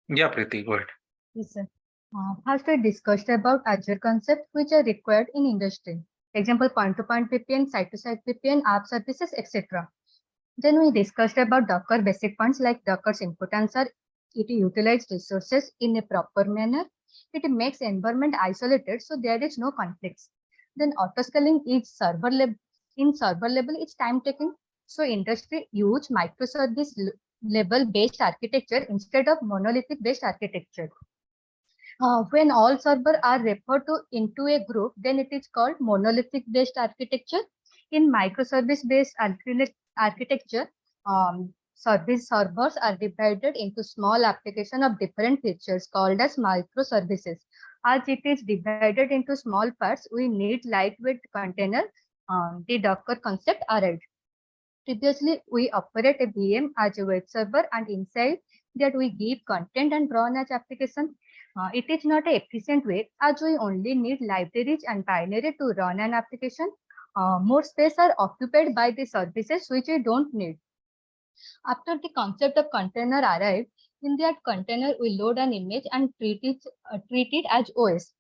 Yeah, Preeti, go ahead. Yes, sir. First, we discussed about Azure concepts which are required in industry. Example, point-to-point VPN, site-to-site VPN, app services, etc. Then we discussed about Docker basic points like Docker's input answer. It utilizes resources in a proper manner. It makes environment isolated, so there is no conflicts. Then autoscaling is server level. In server level, it's time taking. So industry use microservice level based architecture instead of monolithic based architecture. When all servers are referred to into a group, then it is called monolithic based architecture. In microservice based architecture, service servers are divided into small application of different features called as microservices. As it is divided into small parts, we need lightweight container. The Docker concept arrived. Previously, we operate a VM as a web server, and inside that we give content and run as application. It is not an efficient way as we only need libraries and binary to run an application. More space are occupied by the services which we don't need. After the concept of container arrived, in that container we load an image and treat it as OS.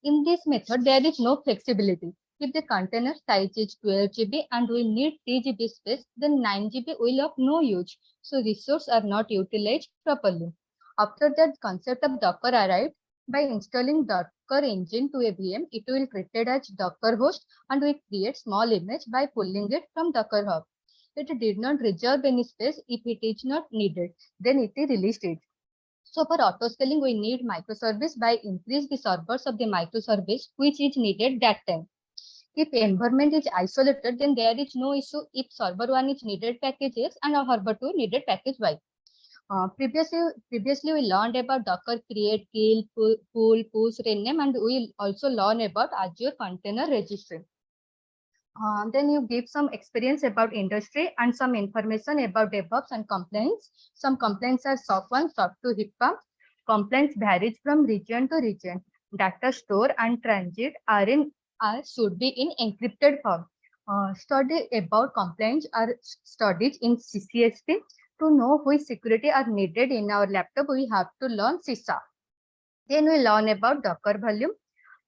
In this method, there is no flexibility. If the container size is 12 GB and we need 3 GB space, then 9 GB will of no use. So resources are not utilized properly. After that concept of Docker arrived, by installing Docker engine to a VM, it will created as Docker host and we create small image by pulling it from Docker Hub. It did not reserve any space if it is not needed. Then it is released it. So for autoscaling, we need microservice by increase the servers of the microservice which is needed that time. If environment is isolated, then there is no issue if server 1 is needed package X and server 2 needed package Y. Previously we learned about Docker create, kill, pull, push, rename, and we also learn about Azure Container Registry. Then you give some experience about industry and some information about DevOps and complaints. Some complaints are SOC 1, SOC 2, HIPAA. Complaints varies from region to region. Data store and transit should be in encrypted form. Study about complaints are studied in CCSP. To know which security are needed in our laptop, we have to learn CISA. Then we learn about Docker volume.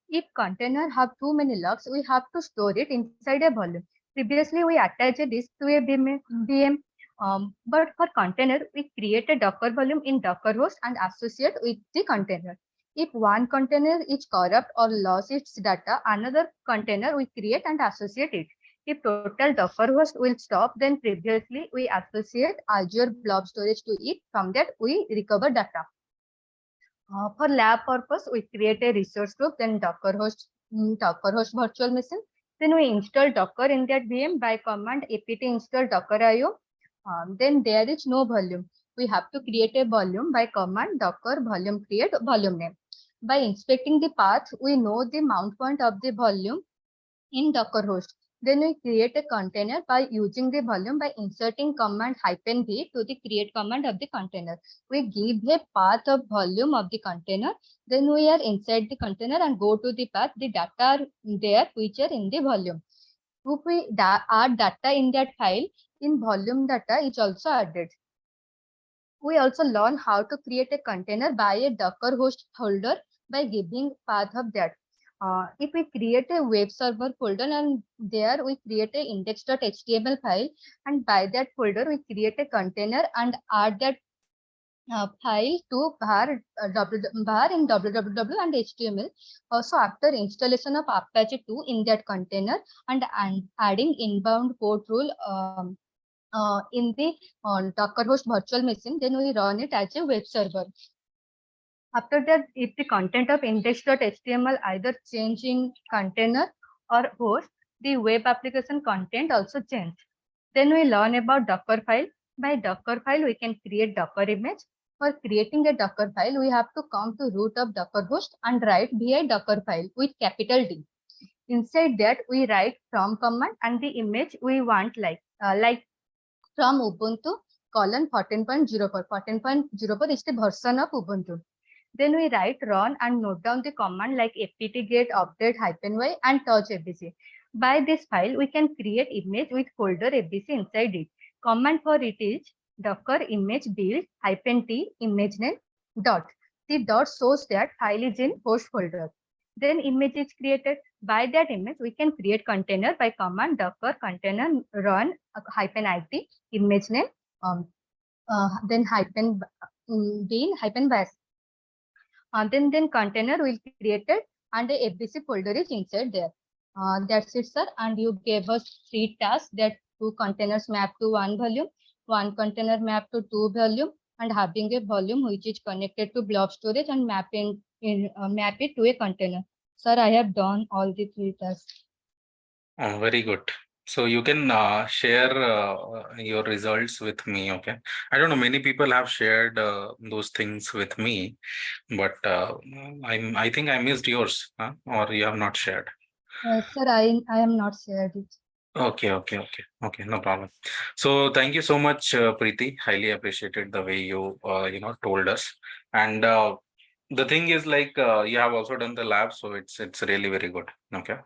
If container have too many logs, we have to store it inside a volume. Previously, we attach a disk to a VM, but for container, we create a Docker volume in Docker host and associate with the container. If one container is corrupt or lost its data, another container we create and associate it. If total Docker host will stop, then previously we associate Azure Blob Storage to it. From that, we recover data. For lab purpose, we create a resource group, then Docker host virtual machine. Then we install Docker in that VM by command apt install Docker IO. Then there is no volume. We have to create a volume by command Docker volume create volume name. By inspecting the path, we know the mount point of the volume in Docker host. Then we create a container by using the volume by inserting command -v to the create command of the container. We give a path of volume of the container. Then we are inside the container and go to the path. The data are there which are in the volume. If we add data in that file, in volume data is also added. We also learn how to create a container by a Docker host folder by giving path of that. If we create a web server folder and there we create a index.html file, and by that folder we create a container and add that file to var in www and html. Also, after installation of Apache 2 in that container and adding inbound port rule in the Docker host virtual machine, then we run it as a web server. After that, if the content of index.html either change in container or host, the web application content also change. Then we learn about Docker file. By Docker file, we can create Docker image. For creating a Docker file, we have to come to root of Docker host and write vi Docker file with capital D. Inside that, we write from command and the image we want like from Ubuntu :14.04. 14.04 is the version of Ubuntu. Then we write run and note down the command like apt-get update -y and touch abc. By this file, we can create image with folder abc inside it. Command for it is docker image build -t image name dot. The dot shows that file is in host folder. Then image is created. By that image, we can create container by command docker container run -it image name, then bin -bash. Then container will be created and a FBC folder is inside there. That's it, sir. And you gave us 3 tasks, that 2 containers map to 1 volume, 1 container map to 2 volume, and having a volume which is connected to blob storage and map it to a container. Sir, I have done all the 3 tasks. Very good. So you can share your results with me. Okay. I don't know, many people have shared those things with me, but I think I missed yours, huh? Or you have not shared. Sir, I am not shared it. Okay, no problem. So thank you so much, Preeti. Highly appreciated the way you told us. And the thing is, like, you have also done the lab, so it's really very good. Okay.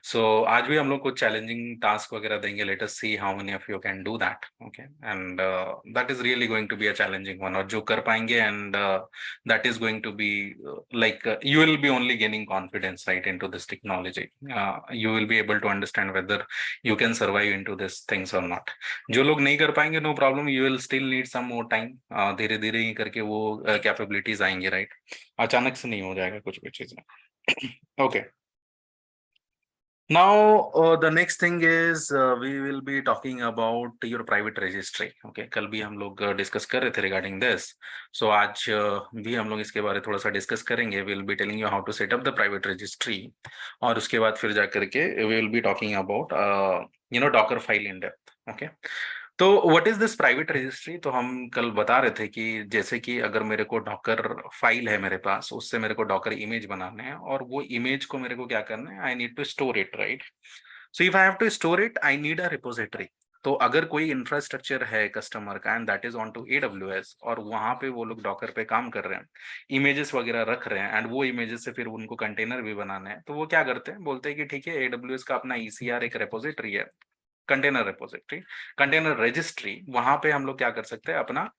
So आज भी हम लोग कुछ challenging task वगैरह देंगे. Let us see how many of you can do that. Okay, and that is really going to be a challenging one. और जो कर पाएंगे, and that is going to be like you will be only gaining confidence right into this technology. You will be able to understand whether you can survive into these things or not. जो लोग नहीं कर पाएंगे, no problem, you will still need some more time. धीरे धीरे ही करके वो capabilities आएंगे, राइट. अचानक से नहीं हो जाएगा कुछ भी चीज. Okay. Now, the next thing is we will be talking about your private registry. Okay, कल भी हम लोग डिस्कस कर रहे थे regarding this. So आज भी हम लोग इसके बारे में थोड़ा सा डिस्कस करेंगे. We will be telling you how to set up the private registry. और उसके बाद फिर जा करके we will be talking about Docker file in depth. Okay. तो what is this private registry? तो हम कल बता रहे थे कि जैसे कि अगर मेरे को डॉकर फाइल है मेरे पास, उससे मेरे को डॉकर इमेज बनाने हैं, और वो इमेज को मेरे को क्या करना है, I need to store it, right. So if I have to store it, I need a repository. तो अगर कोई इंफ्रास्ट्रक्चर है कस्टमर का, and that is on to AWS, और वहां पे वो लोग डॉकर पे काम कर रहे हैं, इमेजेस वगैरह रख रहे हैं, एंड वो इमेजेस से फिर उनको कंटेनर भी बनाना है, तो वो क्या करते हैं, बोलते हैं कि ठीक है, AWS का अपना ECR एक रेपोजिटरी है, कंटेनर रेपोजिटरी, कंटेनर रजिस्ट्री. वहां पे हम लोग क्या कर सकते हैं, अपना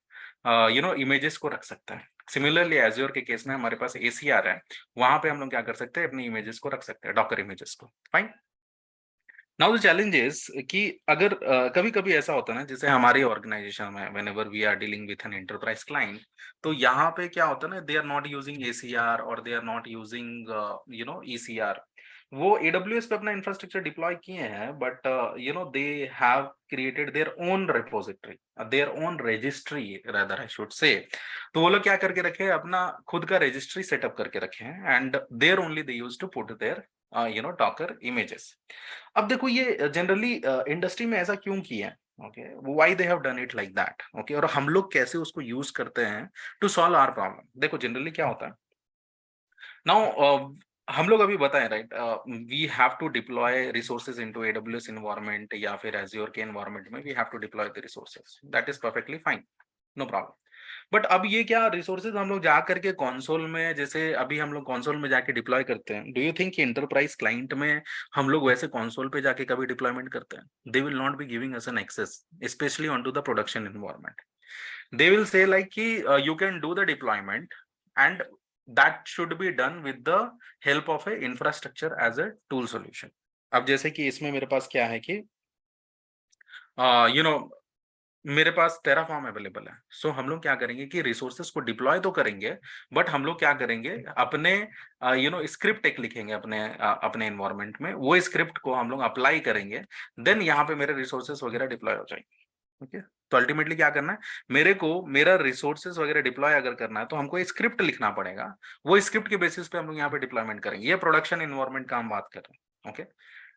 इमेजेस को रख सकते हैं. सिमिलरली एज्योर के केस में हमारे पास ACR है, वहां पे हम लोग क्या कर सकते हैं, अपनी इमेजेस को रख सकते हैं, डॉकर इमेजेस को. Fine. Now the challenge is कि अगर कभी कभी ऐसा होता है ना, जैसे हमारी ऑर्गेनाइजेशन में whenever we are dealing with an enterprise client, तो यहाँ पे क्या होता है ना, they are not using ACR और they are not using ECR. वो AWS पे अपना इंफ्रास्ट्रक्चर डिप्लॉय किए हैं, but they have created their own repository, their own registry rather I should say. तो वो लोग क्या करके रखे हैं, अपना खुद का रजिस्ट्री सेटअप करके रखे हैं, and there only they use to put their Docker images. अब देखो, ये जनरली इंडस्ट्री में ऐसा क्यों किया है, okay, why they have done it like that, okay, और हम लोग कैसे उसको यूज करते हैं टू सॉल्व आवर प्रॉब्लम. देखो जनरली क्या होता है नाउ, हम लोग अभी बताएं, right, we have to deploy resources into AWS environment या फिर एज्योर के एनवायरनमेंट में, we have to deploy the resources, that is perfectly fine, no problem. But अब ये क्या, रिसोर्सेज हम लोग जा करके कंसोल में, जैसे अभी हम लोग कंसोल में जाके डिप्लॉय करते हैं, डू यू थिंक कि इंटरप्राइज क्लाइंट में हम लोग वैसे कंसोल पे जाके कभी डिप्लॉयमेंट करते हैं? They will not be giving us an access, specially on to the production environment. They will say like कि you can do the deployment, and that should be done with the help of a infrastructure as a tool solution. अब जैसे कि इसमें मेरे पास क्या है कि मेरे पास टेराफॉर्म अवेलेबल है. सो हम लोग क्या करेंगे कि रिसोर्सेस को डिप्लॉय तो करेंगे, बट हम लोग क्या करेंगे, अपने स्क्रिप्ट एक लिखेंगे अपने एनवायरनमेंट में, वो स्क्रिप्ट को हम लोग अप्लाई करेंगे, देन यहाँ पे मेरे रिसोर्सेस वगैरह डिप्लॉय हो जाएंगे. ओके, तो अल्टीमेटली क्या करना है, मेरे को मेरा रिसोर्सेज वगैरह डिप्लॉय अगर करना है, तो हमको एक स्क्रिप्ट लिखना पड़ेगा, वो स्क्रिप्ट के बेसिस पे हम लोग यहाँ पे डिप्लॉयमेंट करेंगे. ये प्रोडक्शन एनवायरनमेंट का हम बात कर रहे हैं. ओके,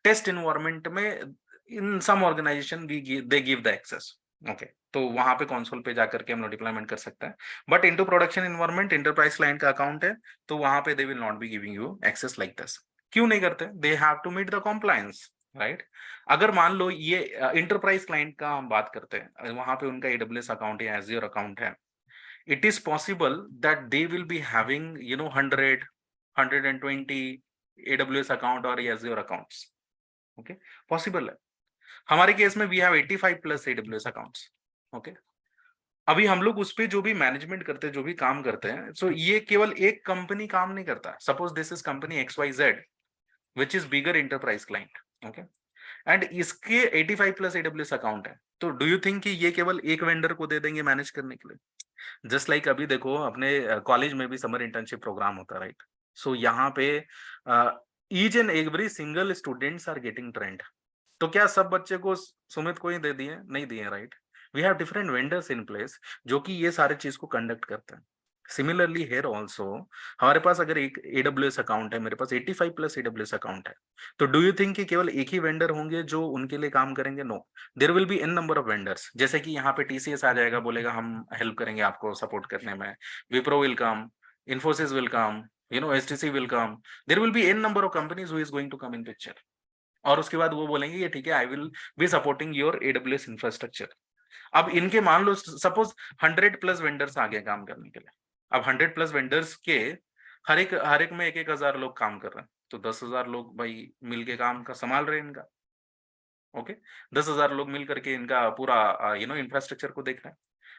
टेस्ट एनवायरनमेंट में in some organization they give the access. Okay, तो वहां पे कंसोल पे जाकर के हम लोग डिप्लॉयमेंट कर सकते हैं, but into production environment, enterprise client का अकाउंट है, तो वहां पे they will not be giving you access like this. क्यों नहीं करते? They have to meet the compliance, right. अगर मान लो ये इंटरप्राइज क्लाइंट का हम बात करते हैं, वहां पे उनका AWS अकाउंट या एज्योर अकाउंट है, it is possible that they will be having 100-120 AWS account और एज्योर अकाउंट्स. ओके, पॉसिबल है. हमारे केस में वी हैव 85+ AWS अकाउंट्स. ओके, अभी हम लोग उस पे जो भी मैनेजमेंट करते हैं, जो भी काम करते हैं, सो ये केवल एक कंपनी काम नहीं करता। Suppose this is company XYZ which is bigger enterprise client, okay, and इसके 85 प्लस AWS अकाउंट है। तो डू यू थिंक कि ये केवल एक वेंडर को दे देंगे मैनेज करने के लिए? जस्ट लाइक अभी देखो अपने कॉलेज में भी समर इंटर्नशिप प्रोग्राम होता है, राइट? सो यहाँ पे each and every single students are getting trained. तो क्या सब बच्चे को सुमित को ही दे दिए? नहीं दिए, right? We have different vendors in place जो कि ये सारे चीज को कंडक्ट करते हैं। सिमिलरली हेयर ऑल्सो हमारे पास अगर एक AWS अकाउंट है, मेरे पास 85 प्लस AWS अकाउंट है, तो डू यू थिंक कि केवल एक ही वेंडर होंगे जो उनके लिए काम करेंगे? No, there will be an number of vendors. जैसे कि यहाँ पे TCS आ जाएगा, बोलेगा हम हेल्प करेंगे आपको सपोर्ट करने में, Wipro will come, Infosys will come, HTC will come, there will be an number of companies who is going to come in picture. और उसके बाद वो बोलेंगे ये ठीक है, I will be supporting your AWS infrastructure. अब इनके मान लो सपोज 100 प्लस वेंडर्स आ गए काम करने के लिए। अब 100 प्लस वेंडर्स के हर एक में 1,000 लोग काम कर रहे हैं, तो 10,000 लोग भाई मिलके काम का संभाल रहे हैं इनका। ओके, 10,000 लोग मिल करके इनका पूरा इंफ्रास्ट्रक्चर को देख रहे हैं।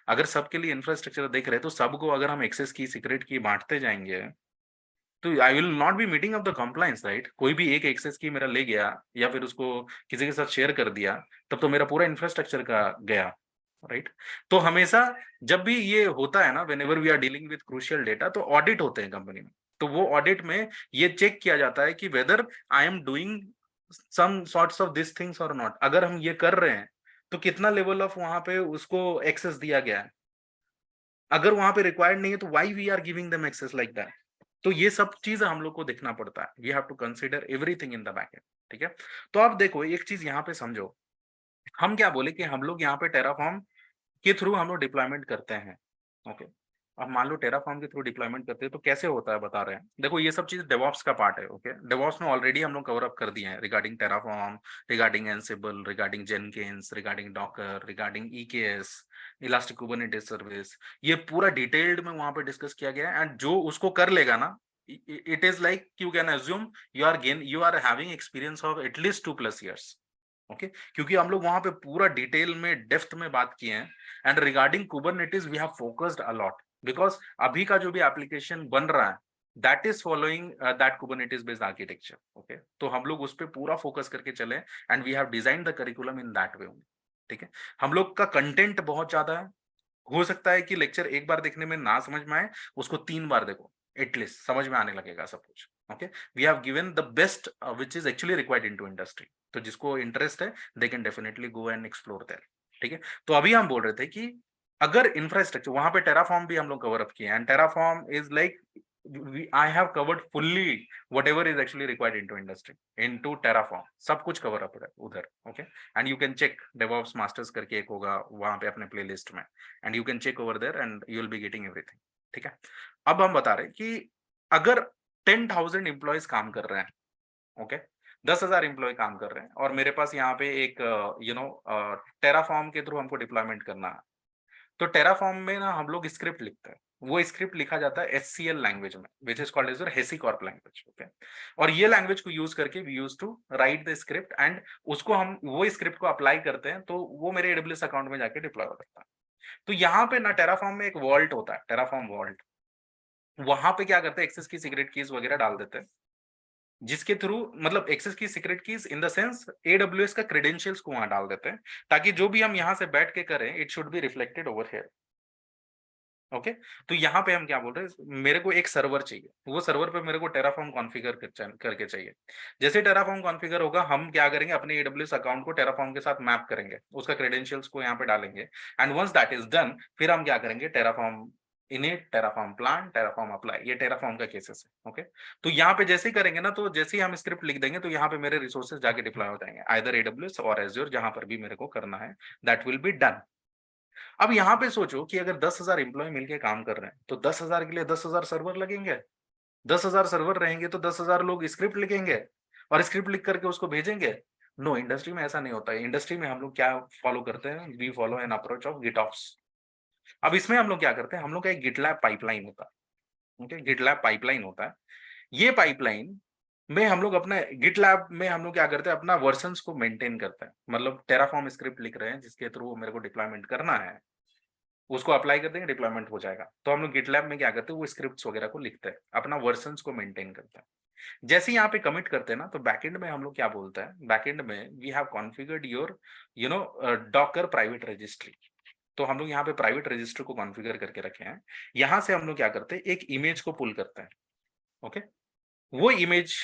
अगर सबके लिए इंफ्रास्ट्रक्चर देख रहे हैं, तो सबको अगर हम एक्सेस की, सीक्रेट की बांटते जाएंगे, तो I will not B meeting of the compliance, right? कोई भी एक एक्सेस की मेरा ले गया या फिर उसको किसी के साथ शेयर कर दिया, तब तो मेरा पूरा इंफ्रास्ट्रक्चर का गया, राइट? तो हमेशा जब भी ये होता है ना, whenever we are dealing with crucial data, तो ऑडिट होते हैं कंपनी में। तो वो ऑडिट में ये चेक किया जाता है कि whether I am doing some sorts of this things और नॉट। अगर हम ये कर रहे हैं तो कितना लेवल ऑफ वहां पे उसको एक्सेस दिया गया है। अगर वहां पे रिक्वायर्ड नहीं है तो why we are giving them access like that? तो ये सब चीज हम लोग को देखना पड़ता है। We have to consider everything in the back end, ठीक है? तो आप देखो एक चीज यहाँ पे समझो, हम क्या बोले कि हम लोग यहाँ पे टेराफॉर्म के थ्रू हम लोग डिप्लॉयमेंट करते हैं, ओके? अब मान लो टेराफॉर्म के थ्रू डिप्लॉयमेंट करते हैं तो कैसे होता है बता रहे हैं। देखो ये सब चीज डेवॉप्स का पार्ट है, ओके? डेवॉप्स में ऑलरेडी हम लोग कवर अप कर दिए हैं regarding Terraform, regarding Ansible, regarding Jenkins, regarding Docker, regarding EKS, elastic Kubernetes service. ये पूरा डिटेल्ड में वहां पे डिस्कस किया गया है। एंड जो उसको कर लेगा ना, it is like you can assume you are having experience of at least 2+ years, okay? क्योंकि हम लोग वहां पे पूरा डिटेल में डेप्थ में बात किए हैं। And regarding Kubernetes we have focused a lot, because अभी का जो भी एप्लीकेशन बन रहा है that is following that Kubernetes based architecture, okay? तो हम लोग उस पर पूरा फोकस करके चले and we have design the curriculum in that way, ठीक है? हम लोग का कंटेंट बहुत ज्यादा है। हो सकता है कि लेक्चर एक बार देखने में ना समझ में आए, उसको 3 बार देखो, एटलीस्ट समझ में आने लगेगा सब कुछ, okay? We have given the best which is actually required into industry. तो जिसको इंटरेस्ट है they can definitely go and explore there, ठीक है? तो अभी हम बोल रहे थे कि अगर इंफ्रास्ट्रक्चर वहां पे टेराफॉर्म भी हम लोग कवर अप किए and Terraform is like I have covered fully whatever is actually required into industry into Terraform, सब कुछ cover up है उधर, okay? And you can check DevOps Masters करके एक होगा वहां पे अपने playlist में, and you can check over there and you will be getting everything, ठीक है? अब हम बता रहे कि अगर 10,000 एम्प्लॉयज काम कर रहे हैं, ओके? 10,000 एम्प्लॉय काम कर रहे हैं और मेरे पास यहाँ पे एक टेराफॉर्म के थ्रू हमको डिप्लॉयमेंट करना है। तो टेराफॉर्म में ना हम लोग स्क्रिप्ट लिखते हैं। वो स्क्रिप्ट लिखा जाता है SCL लैंग्वेज में, which is called as HashiCorp language, okay? और ये लैंग्वेज को यूज करके we use to write the script and उसको हम वो स्क्रिप्ट को अप्लाई करते हैं तो वो मेरे AWS अकाउंट में जाके डिप्लॉय हो जाता है। तो यहाँ पे ना टेराफॉर्म में एक वॉल्ट होता है, टेराफॉर्म वॉल्ट। वहां पे क्या करते हैं, एक्सेस की सीक्रेट कीज वगैरह डाल देते हैं, जिसके थ्रू मतलब एक्सेस की secret keys in the sense AWS का क्रेडेंशियल्स को वहां डाल देते हैं, ताकि जो भी हम यहाँ से बैठ के करें it should be reflected over here, okay? तो यहाँ पे हम क्या बोल रहे हैं, मेरे को एक सर्वर चाहिए, वो सर्वर पे मेरे को टेराफॉर्म कॉन्फ़िगर करके चाहिए। जैसे टेराफॉर्म कॉन्फ़िगर होगा, हम क्या करेंगे, अपने AWS अकाउंट को टेराफॉर्म के साथ मैप करेंगे, उसका क्रेडेंशियल्स को यहाँ पे डालेंगे and once that is done, फिर हम क्या करेंगे, Terraform init, Terraform plan, Terraform apply, ये टेराफॉर्म का केसेस है, ओके? तो यहाँ पे जैसे ही करेंगे ना, तो जैसे ही हम स्क्रिप्ट लिख देंगे तो यहाँ पे मेरे रिसोर्सेज जाके डिप्लॉय हो जाएंगे, आइदर AWS और एज्योर, जहां पर भी मेरे को करना है, दैट विल बी डन। अब यहाँ पे सोचो कि अगर 10,000 एम्प्लॉय मिलके काम कर रहे हैं तो 10,000 के लिए 10,000 सर्वर लगेंगे। 10,000 सर्वर रहेंगे तो 10,000 लोग स्क्रिप्ट लिखेंगे और स्क्रिप्ट लिख करके उसको भेजेंगे। नो, इंडस्ट्री में ऐसा नहीं होता है। इंडस्ट्री में हम लोग क्या फॉलो करते हैं, we follow an approach of GitOps. अब इसमें हम लोग क्या करते हैं, हम लोग का एक गिटलैब पाइपलाइन होता है, ओके? गिटलैब पाइपलाइन होता है। ये पाइपलाइन में हम लोग अपना गिटलैब में हम लोग क्या करते हैं, अपना वर्जन्स को मेंटेन करते हैं। मतलब टेराफॉर्म स्क्रिप्ट लिख रहे हैं जिसके थ्रू मेरे को डिप्लॉयमेंट करना है, उसको अप्लाई कर देंगे, डिप्लॉयमेंट हो जाएगा। तो हम लोग गिटलैब में क्या करते हैं, वो स्क्रिप्ट्स वगैरह को लिखते हैं, अपना वर्जन्स को मेंटेन करते हैं। जैसे ही यहाँ पे कमिट करते हैं ना, तो बैकएंड में हम लोग क्या बोलते हैं, बैकएंड में we have configured your Docker private registry. तो हम लोग यहाँ पे प्राइवेट रजिस्टर को कॉन्फ़िगर करके रखे हैं। यहाँ से हम लोग क्या करते हैं, एक इमेज को पुल करते हैं। ओके, वो इमेज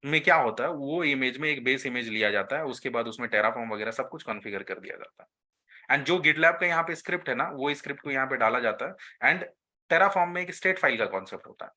में क्या होता है, वो इमेज में एक बेस इमेज लिया जाता है, उसके बाद उसमें टेराफॉर्म वगैरह सब कुछ कॉन्फ़िगर कर दिया जाता है। एंड जो गिटलैब का यहाँ पे स्क्रिप्ट है ना, वो स्क्रिप्ट को यहाँ पे डाला जाता है। एंड टेराफॉर्म में एक स्टेट फाइल का कॉन्सेप्ट होता है,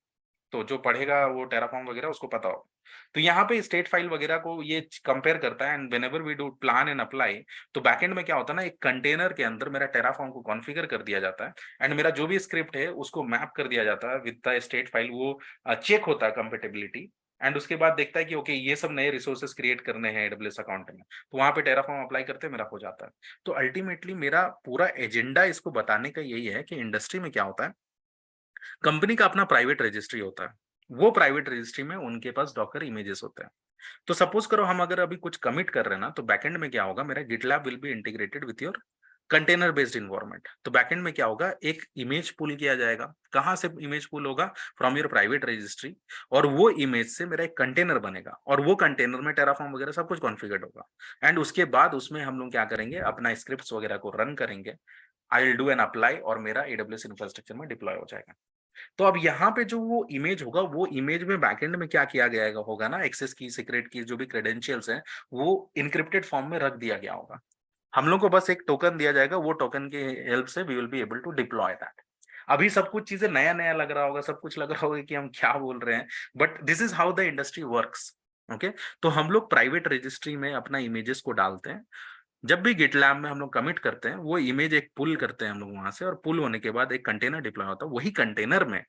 तो जो पढ़ेगा वो टेराफॉर्म वगैरह उसको पता होगा। तो यहाँ पे स्टेट फाइल वगैरह को ये कंपेयर करता है। And whenever we do plan and apply, तो बैकएंड में क्या होता है ना, एक कंटेनर के अंदर मेरा टेराफॉर्म को कॉन्फ़िगर कर दिया जाता है। एंड मेरा जो भी स्क्रिप्ट है उसको मैप कर दिया जाता है विद द स्टेट फाइल। वो चेक होता है कंपेटेबिलिटी। एंड उसके बाद देखता है कि ओके, ये सब नए रिसोर्सेस क्रिएट करने हैं एडब्ल्यूएस अकाउंट में, तो वहां पे टेराफॉर्म अप्लाई करते मेरा हो जाता है। तो अल्टीमेटली मेरा पूरा एजेंडा इसको बताने का यही है कि इंडस्ट्री में क्या होता है, कंपनी का अपना प्राइवेट रजिस्ट्री होता है। वो प्राइवेट रजिस्ट्री में उनके पास डॉकर इमेजेस होते हैं। तो सपोज करो हम अगर अभी कुछ कमिट कर रहे हैं ना, तो बैकएंड में क्या होगा, मेरा GitLab will be integrated with your container based environment. तो बैकएंड में क्या होगा, एक इमेज पुल किया जाएगा। कहां से इमेज पुल होगा, फ्रॉम योर प्राइवेट रजिस्ट्री। और वो इमेज से मेरा एक कंटेनर बनेगा, और वो कंटेनर में टेराफॉर्म वगैरह सब कुछ कॉन्फ़िगर्ड होगा। एंड उसके बाद उसमें हम लोग क्या करेंगे, अपना स्क्रिप्ट्स वगैरह को रन करेंगे। I will do an apply, और मेरा एडब्ल्यूएस इंफ्रास्ट्रक्चर में डिप्लॉय हो जाएगा। तो अब यहाँ पे जो वो इमेज होगा, वो इमेज में बैकएंड में क्या किया गया होगा ना, एक्सेस की, सीक्रेट की, जो भी क्रेडेंशियल्स हैं, वो इनक्रिप्टेड फॉर्म में रख दिया गया होगा। हम लोग को बस एक टोकन दिया जाएगा, वो टोकन की हेल्प से we will be able to deploy that. अभी सब कुछ चीजें नया नया लग रहा होगा, सब कुछ लग रहा होगा कि हम क्या बोल रहे हैं, but this is how the industry works. Okay, तो हम लोग प्राइवेट रजिस्ट्री में अपना इमेजेस को डालते हैं। जब भी गिटलैब में हम लोग कमिट करते हैं, वो इमेज एक पुल करते हैं हम लोग वहां से, और पुल होने के बाद एक कंटेनर डिप्लॉय होता है। वही कंटेनर में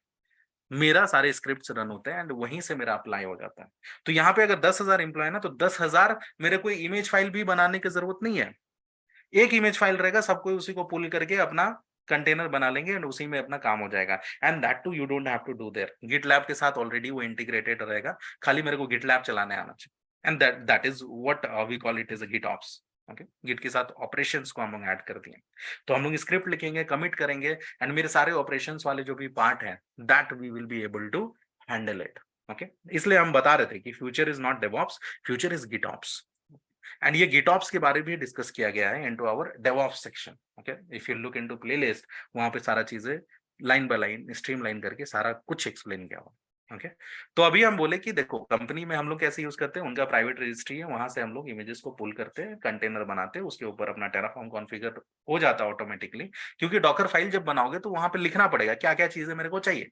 मेरा सारे स्क्रिप्ट्स रन होते हैं, एंड वहीं से मेरा अप्लाई हो जाता है। तो यहाँ पे अगर 10,000 एम्प्लॉय है ना, तो 10,000 मेरे कोई इमेज फाइल भी बनाने की जरूरत नहीं है। एक इमेज फाइल रहेगा, सबको उसी को पुल करके अपना कंटेनर बना लेंगे, एंड उसी में अपना काम हो जाएगा। And that too you don't have to do there, GitLab के साथ ऑलरेडी वो इंटीग्रेटेड रहेगा। खाली मेरे को गिटलैब चलाने आना चाहिए। And that is what we call it is a GitOps. Okay, Git के साथ ऑपरेशंस को हम लोग ऐड कर दिए। तो हम लोग स्क्रिप्ट लिखेंगे, कमिट करेंगे, एंड मेरे सारे ऑपरेशंस वाले जो भी पार्ट है, that we will be able to handle it. Okay, इसलिए हम बता रहे थे कि future is not DevOps, future is GitOps. And ये गिटऑप्स के बारे में भी डिस्कस किया गया है into our DevOps section. Okay, if you look into playlist, वहां पे सारा चीजें line by line streamline करके सारा कुछ एक्सप्लेन किया हुआ। ओके, तो अभी हम बोले कि देखो, कंपनी में हम लोग कैसे यूज करते हैं, उनका प्राइवेट रजिस्ट्री है, वहां से हम लोग इमेजेस को पुल करते हैं, कंटेनर बनाते हैं, उसके ऊपर अपना टेराफॉर्म कॉन्फ़िगर हो जाता है ऑटोमेटिकली। क्योंकि डॉकर फाइल जब बनाओगे तो वहां पे लिखना पड़ेगा क्या क्या चीजें मेरे को चाहिए।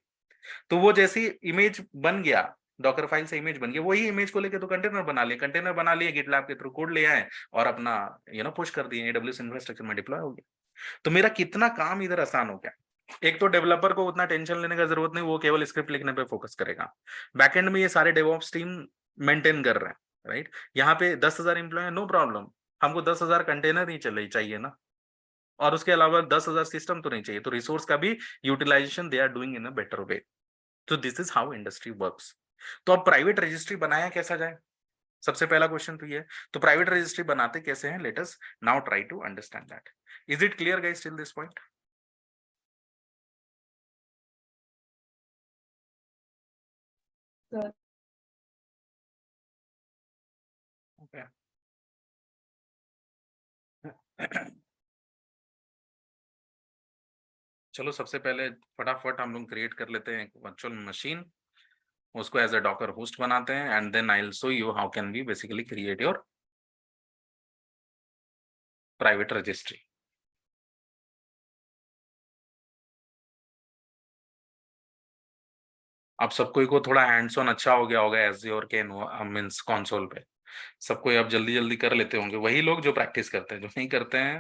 तो वो जैसी इमेज बन गया, डॉकर फाइल से इमेज बन गया, वही इमेज को लेके तो कंटेनर बना लिए गिटलैब के थ्रू, कोड ले आए और अपना पुश कर दिए, एडब्ल्यूएस इंफ्रास्ट्रक्चर में डिप्लॉय हो गया। तो मेरा कितना काम इधर आसान हो गया। एक तो डेवलपर को उतना टेंशन लेने का जरूरत नहीं, वो केवल स्क्रिप्ट लिखने पे फोकस करेगा। बैकएंड में ये सारे डेवऑप्स टीम मेंटेन कर रहे हैं, राइट। यहाँ पे 10,000 एम्प्लॉय, नो प्रॉब्लम, हमको 10,000 कंटेनर ही चले चाहिए ना, और उसके अलावा 10,000 सिस्टम तो नहीं चाहिए, तो रिसोर्स का भी utilization they are doing in a better way. तो this is how industry works. तो अब प्राइवेट रजिस्ट्री बनाया कैसा जाए, सबसे पहला क्वेश्चन तो ये है। तो प्राइवेट रजिस्ट्री बनाते कैसे हैं, let us now try to understand that. Is it clear guys till this point? Sir. Okay, चलो सबसे पहले फटाफट हम लोग क्रिएट कर लेते हैं एक वर्चुअल मशीन, उसको एज अ डॉकर होस्ट बनाते हैं, and then I will show you how can we basically create your private registry. अब सब कोई को थोड़ा हैंड्स ऑन अच्छा हो गया होगा एज़्योर के मींस कंसोल पे, सब कोई अब जल्दी जल्दी कर लेते होंगे, वही लोग जो प्रैक्टिस करते हैं, जो नहीं करते हैं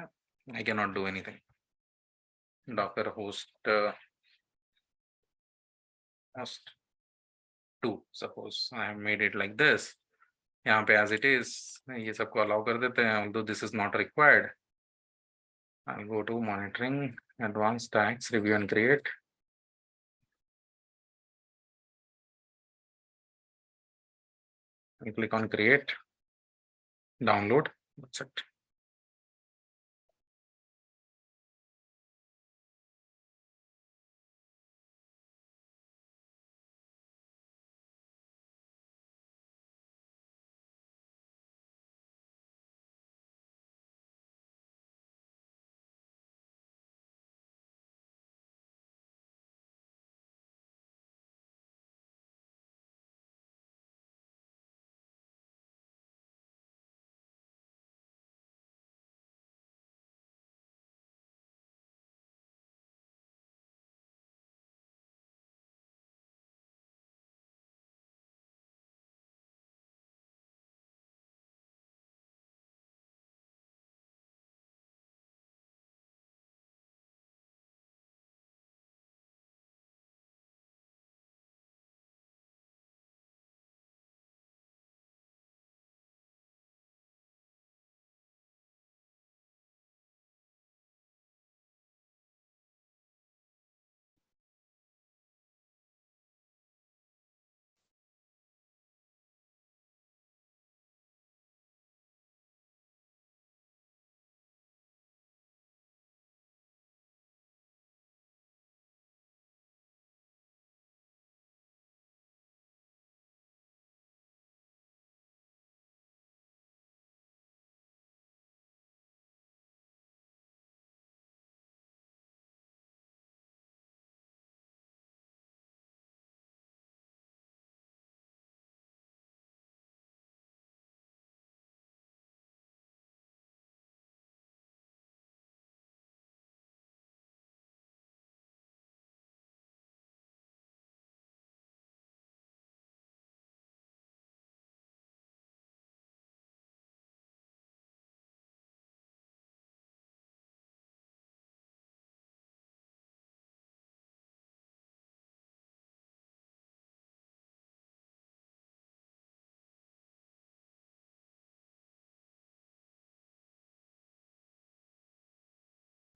I can not do anything. Docker host host 2, suppose I have made it like this, यहाँ पे as it is ये सबको अलाउ कर देते हैं, although this is not required। I'll go to monitoring, advanced tags, review and create। I click on create, download, that's it।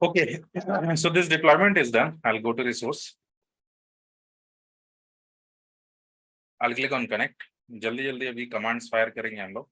Okay, so this deployment is done. I'll go to resource. I'll click on connect. जल्दी जल्दी अभी commands fire करेंगे हम लोग.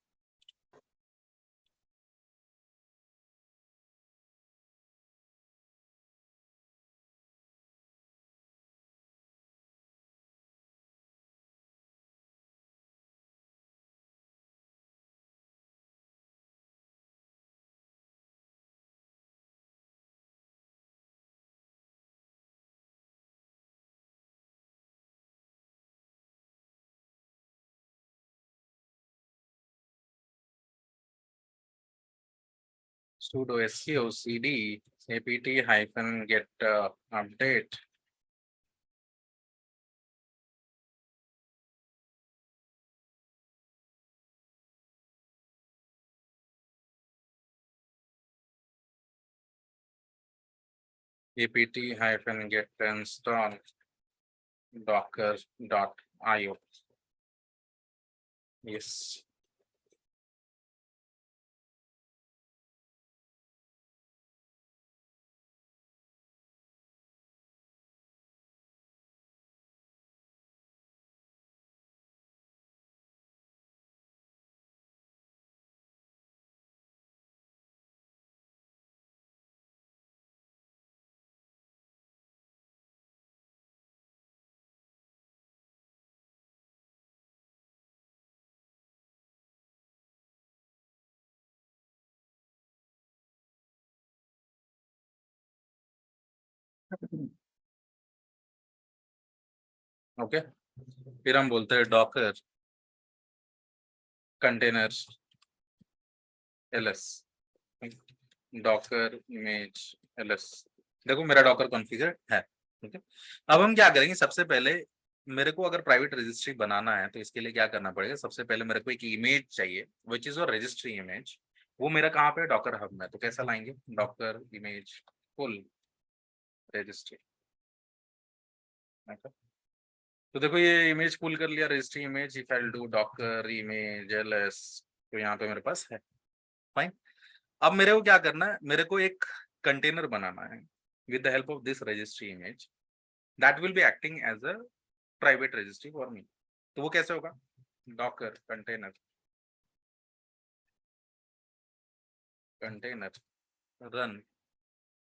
sudo sco cd apt hyphen get update. apt hyphen get install docker.io. Yes. Okay, फिर हम बोलते हैं Docker containers ls Docker image ls. देखो मेरा डॉकर कॉन्फ़िगर है. ठीक है, अब हम क्या करेंगे, सबसे पहले मेरे को अगर प्राइवेट रजिस्ट्री बनाना है तो इसके लिए क्या करना पड़ेगा. सबसे पहले मेरे को एक इमेज चाहिए विच इज योर रजिस्ट्री इमेज. वो मेरा कहाँ पे, डॉकर हब में. तो कैसा लाएंगे, डॉकर इमेज फुल रजिस्ट्री. तो देखो ये इमेज पुल कर लिया, registry image. If I do docker image ls, तो यहाँ पे मेरे पास है. फाइन. अब मेरे को क्या करना है, मेरे को एक कंटेनर बनाना है with the help of this registry image that will be acting as a private registry for me. तो वो कैसे होगा, Docker container run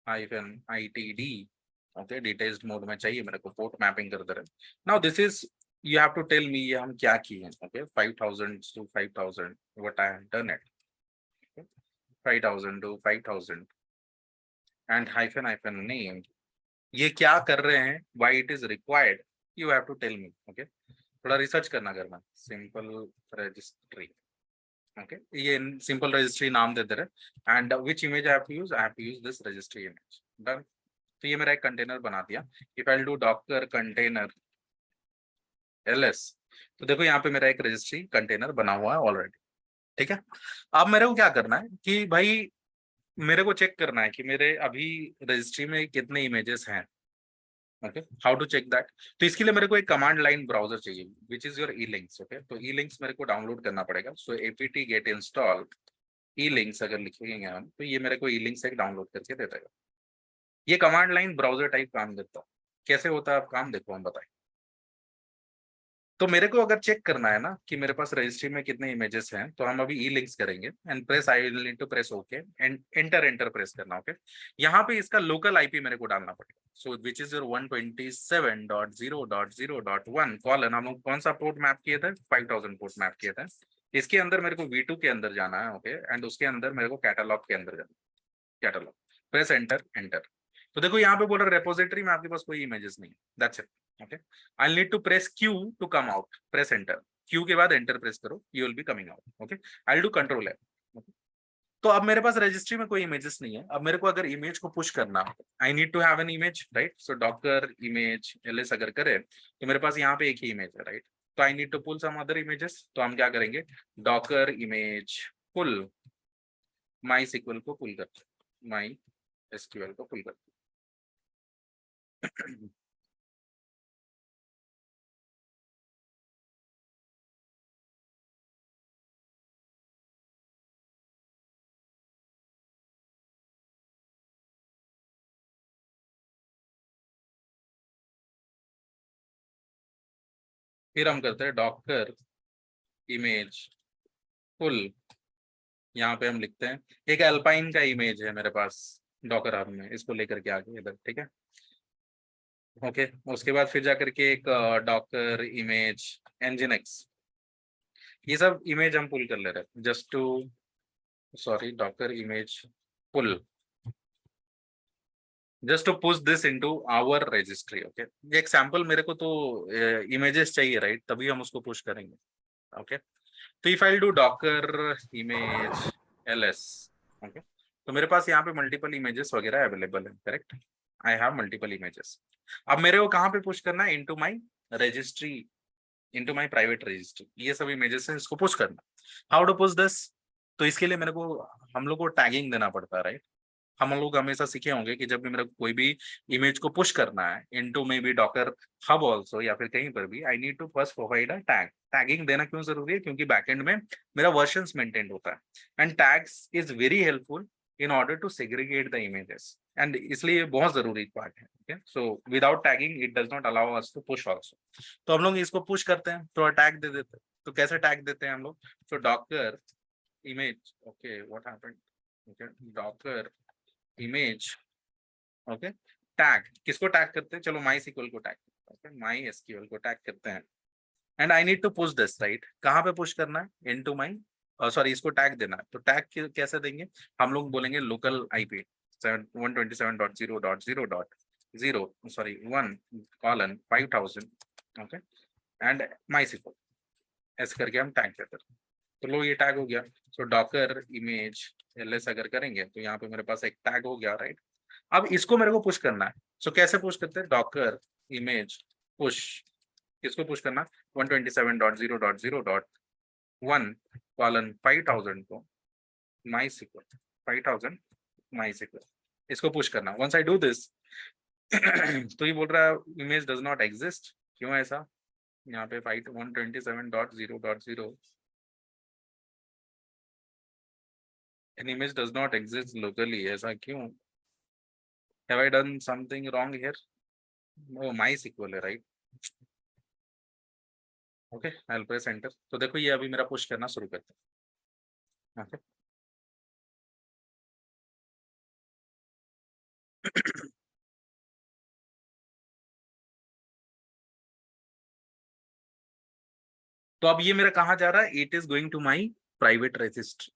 hyphen itd. Okay, detailed mode में चाहिए मेरे को, पोर्ट मैपिंग कर दे रहे. Now this is, you have to tell me ये हम क्या किए. Okay, 5000 to 5000 what I have done it. 5000 to 5000 and hyphen name. ये क्या कर रहे हैं, why it is required, you have to tell me. Okay, थोड़ा रिसर्च करना सिंपल रजिस्ट्री. ओके, ये सिंपल रजिस्ट्री नाम दे दे रहे. And which image I have to use, I have to use this registry image. Done. तो ये मेरा एक कंटेनर बना दिया. If I do Docker container ls, तो देखो यहाँ पे मेरा एक रजिस्ट्री कंटेनर बना हुआ है ऑलरेडी. ठीक है, अब मेरे को क्या करना है कि भाई मेरे को चेक करना है कि मेरे अभी रजिस्ट्री में कितने इमेजेस हैं. Okay, how to check that. तो इसके लिए मेरे को एक कमांड लाइन ब्राउजर चाहिए विच इज योर e-links. ओके, तो e-links मेरे को डाउनलोड करना पड़ेगा. सो apt get install e-links अगर लिखेंगे हम, तो ये मेरे को e-links एक डाउनलोड करके दे देगा. ये कमांड लाइन ब्राउजर टाइप काम करता है. कैसे होता है आप काम देखो, हम बताएं. तो मेरे को अगर चेक करना है ना कि मेरे पास रजिस्ट्री में कितने इमेजेस हैं, तो हम अभी e-links करेंगे and press, I will need to press okay and enter press करना. ओके, यहाँ पे इसका लोकल आईपी मेरे को डालना पड़ेगा. So which is your 127.0.0.1 colon. हम लोग कौन सा पोर्ट मैप किए थे, 5000 पोर्ट मैप किए थे. इसके अंदर मेरे को v2 के अंदर जाना है. ओके, एंड उसके अंदर मेरे को कैटलॉग के अंदर जाना है. Catalogue, press enter. तो देखो यहाँ पे बोल रहा रेपोजिटरी में आपके पास कोई इमेजेस नहीं है. That's it. Okay, I need to press Q to come out. Press enter. Q के बाद एंटर प्रेस करो, you will be coming out. Okay, I do control F. तो अब मेरे पास रजिस्ट्री में कोई इमेजेस नहीं है. अब मेरे को अगर इमेज को पुश करना, I need to have an image, right. So Docker image ls अगर करे तो मेरे पास यहाँ पे एक ही इमेज है, राइट. तो I need to pull some other images. तो हम क्या करेंगे, docker image pull my SQL को पुल करते हैं, माई SQL को पुल करते हैं. फिर हम करते हैं डॉकर इमेज पुल, यहाँ पे हम लिखते हैं एक अल्पाइन का इमेज है मेरे पास डॉकर हब में, इसको लेकर के आगे इधर, ठीक है। ओके, उसके बाद फिर जाकर के एक डॉकर इमेज nginx, ये सब इमेज हम पुल कर ले रहे हैं just to, sorry, docker image pull just to push this into our registry. Okay, ये एक सैंपल, मेरे को तो इमेजेस चाहिए राइट, तभी हम उसको पुश करेंगे। ओके, तो if I do docker image ls, okay, तो मेरे पास यहाँ पे मल्टीपल इमेजेस वगैरह अवेलेबल है, correct, I have multiple images. अब मेरे को कहाँ पे पुश करना है, into my registry, into my private registry, ये सब इमेजेस है, इसको पुश करना। हाउ टू पुश दिस, तो इसके लिए मेरे को, हम लोग को टैगिंग देना पड़ता है राइट। हम लोग हमेशा सीखे होंगे कि जब भी मेरे को कोई भी इमेज को पुश करना है into maybe docker hub also या फिर कहीं पर भी, I need to first provide a tag. Tagging देना क्यों जरूरी है, क्योंकि बैकएंड में मेरा वर्जन्स मेंटेन होता है and tags is very helpful in order to segregate the images, and इसलिए ये बहुत जरूरी पार्ट है। Okay, so without tagging it does not allow us to push also. तो हम लोग इसको पुश करते हैं तो टैग दे देते हैं। तो कैसे टैग देते हैं हम लोग, तो Docker image, okay what happened, okay docker image, okay tag, किसको टैग करते हैं, चलो माई SQL को टैग, ओके माई SQL को टैग करते हैं and I need to push this right. कहाँ पे पुश करना है, इनटू माई, सॉरी इसको टैग देना है, तो टैग कैसे देंगे, हम लोग बोलेंगे local IP 127.0.0.0.0 sorry 1:5000, okay and my SQL, ऐसे करके हम टैग देते हैं। तो लो ये टैग हो गया। सो डॉकर इमेज ls अगर करेंगे तो यहाँ पे मेरे पास एक टैग हो गया राइट। अब इसको मेरे को पुश करना है। सो कैसे पुश करते हैं, डॉकर इमेज पुश, किसको पुश करना, 127.0.0.1:5000 को माई SQL 5000 माई SQL, इसको पुश करना। वंस आई डू दिस तो ये बोल रहा है इमेज डज नॉट एग्जिस्ट, क्यों ऐसा, यहाँ पे 127.0.0 an image does not exist locally, ऐसा क्यों, have I done something wrong here, oh MySQL है right. Okay I will press enter, तो देखो ये अभी मेरा पुश करना शुरू करता है। ओके तो अब ये मेरा कहाँ जा रहा है, it is going to my private registry,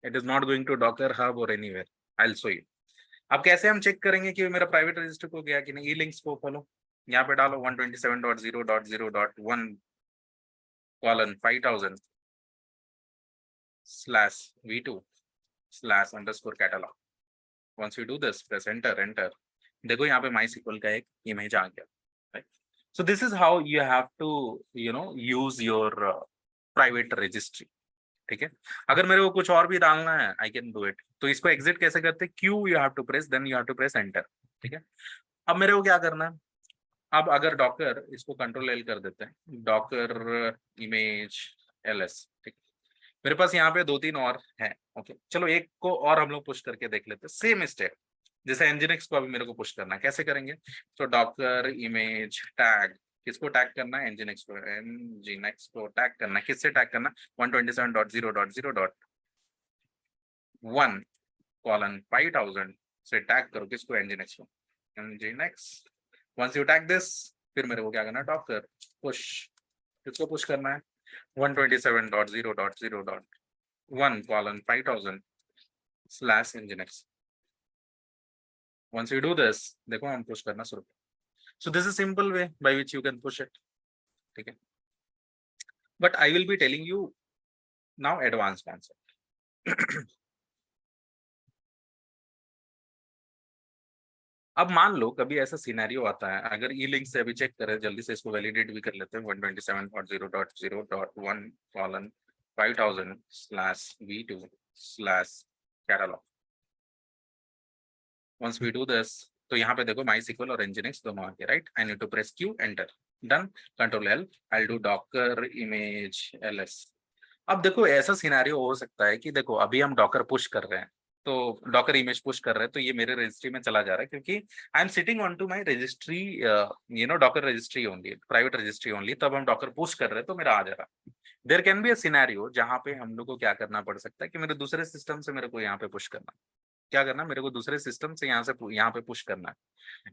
it is not going to Docker hub और anywhere, I will show you. अब कैसे हम चेक करेंगे कि मेरा प्राइवेट रजिस्टर को गया कि नहीं, ई लिंक्स को खोलो, यहाँ पे डालो 127.0.0.1:v2/_catalog। once you do this press enter, देखो यहाँ पे MySQL का एक इमेज आ गया right? So this is how you have to use your private registry, ठीक है। अगर मेरे को कुछ और भी डालना है आई कैन डू इट। तो इसको एग्जिट कैसे करते हैं, Q you have to press, then you have to press enter, ठीक है। अब मेरे को क्या करना है, अब अगर डॉकर, इसको Ctrl L कर देते हैं, डॉकर इमेज ls, ठीक, मेरे पास यहाँ पे 2-3 और है। ओके चलो एक को और हम लोग पुश करके देख लेते हैं, सेम स्टेप जैसे nginx को अभी मेरे को पुश करना है, कैसे करेंगे, तो डॉकर इमेज टैग, किसको टैग करना है, nginx को टैग करना है, किससे टैग करना, 127.0.0.1:5000 से टैग करो, किसको, nginx को, nginx। Once you tag this, फिर मेरे को क्या करना है, डॉकर पुश, किसको पुश करना है, 127.0.0.1:5000/nginx। once you do this, देखो हम पुश करना शुरू। so this is simple way by which you can push it, ठीक है, but I will be telling you now advanced concept। अब मान लो कभी ऐसा सिनेरियो आता है, अगर ई लिंक से अभी चेक करें, जल्दी से इसको वैलिडेट भी कर लेते हैं, 127.0.0.1:5000/v2/catalog। once we do this, तो यहाँ पे देखो MySQL और nginx दोनों आ गए right, I need to press Q enter, done, Ctrl L, I do docker image ls। अब देखो ऐसा सिनेरियो हो सकता है कि देखो अभी हम डॉकर पुश कर रहे हैं, तो डॉकर इमेज पुश कर रहे हैं, तो ये मेरे रजिस्ट्री में चला जा रहा है, क्योंकि I am sitting on to my registry, docker registry only, private registry only, तब हम डॉकर पुश कर रहे हैं तो मेरा आ जा रहा है। There can be a scenario जहां पे हम लोग को क्या करना पड़ सकता है कि मेरे दूसरे सिस्टम से मेरे को यहाँ पे पुश करना, क्या करना, मेरे को दूसरे सिस्टम से यहाँ पे पुश करना है।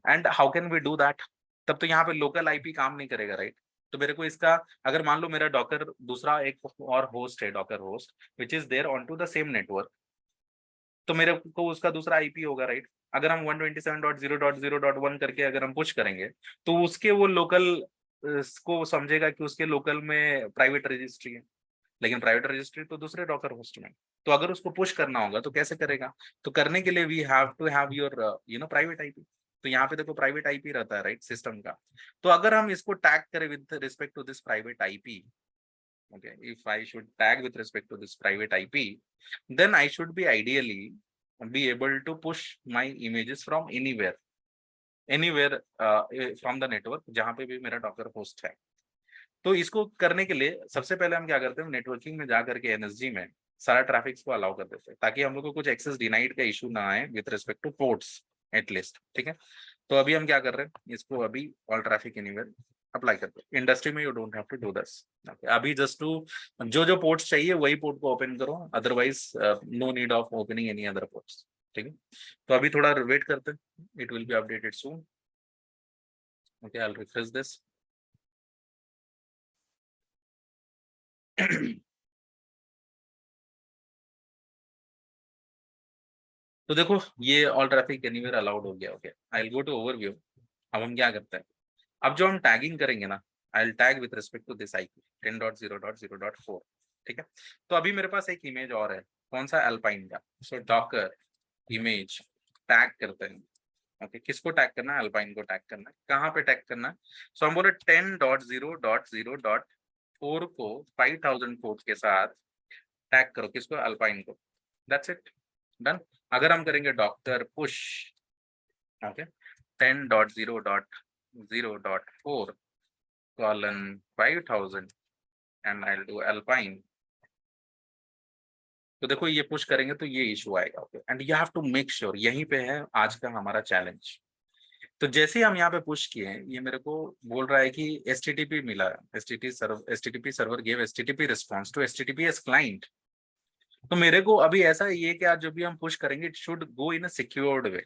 And how can we do that? तब तो यहाँ पे लोकल आईपी काम नहीं करेगा, राइट? तो मेरे को इसका, अगर मान लो मेरा डॉकर दूसरा एक और होस्ट है, docker host which is there on to the same network, तो मेरे को उसका दूसरा आईपी होगा, राइट? अगर हम 127.0.0.1 करके अगर हम पुश करेंगे, तो उसके वो लोकल को समझेगा कि उसके लोकल में प्राइवेट रजिस्ट्री है, लेकिन प्राइवेट रजिस्ट्री तो दूसरे डॉकर होस्ट में। तो अगर उसको पुश करना होगा तो कैसे करेगा? तो करने के लिए we have to have your private IP. तो यहाँ पे देखो प्राइवेट आईपी रहता है, राइट, सिस्टम का। तो अगर हम इसको टैग करें with respect to this private IP, okay, if I should tag with respect to this private IP, then I should be ideally be able to push my images from anywhere from the network जहां पे भी मेरा Docker host है। तो इसको करने के लिए सबसे पहले हम क्या करते हैं, नेटवर्किंग में जाकर के एनएसजी में सारा ट्रैफिक को अलाउ कर देते हैं, ताकि हम लोग को कुछ एक्सेस डिनाइड का इशू ना आए with respect to ports at least, ठीक है? तो अभी हम क्या कर रहे हैं, इसको अभी ऑल ट्रैफिक एनीवेयर अप्लाई करते हैं। इंडस्ट्री में you don't have to do this. अभी जस्ट टू जो पोर्ट्स चाहिए वही पोर्ट को ओपन करो, otherwise no need of opening any other ports, ठीक है? तो अभी थोड़ा वेट करते हैं, it will be updated soon. Okay, I will refresh this. तो देखो ये ऑल ट्रैफिक एनीवेयर अलाउड हो गया। Okay, I will go to overview. अब हम क्या करते हैं, अब जो हम टैगिंग करेंगे ना, I will tag with respect to this IP 10.0.0.4, ठीक है? तो अभी मेरे पास एक इमेज और है, कौन सा, अल्पाइन का। सो डॉकर इमेज टैग करते हैं। ओके, किसको टैग करना है? अल्पाइन को टैग करना है। कहाँ पे टैग करना है? सो हम बोले 10.0.0.4 को 5000 पोर्ट के साथ टैग करो, किसको? अल्पाइन को। That's it, done. अगर हम करेंगे doctor push, okay, 10.0.0.4 colon 5000 and I'll do alpine, तो देखो ये पुश करेंगे तो ये इशू आएगा। Okay, and you have to make sure, यहीं पे है आज का हमारा चैलेंज। तो जैसे ही हम यहाँ पे पुश किए हैं, ये मेरे को बोल रहा है कि एचटीटीपी मिला, HTTP server give HTTP response to HTTPS client. तो मेरे को अभी ऐसा ये कि आज जब भी हम पुश करेंगे it should go in a secured way,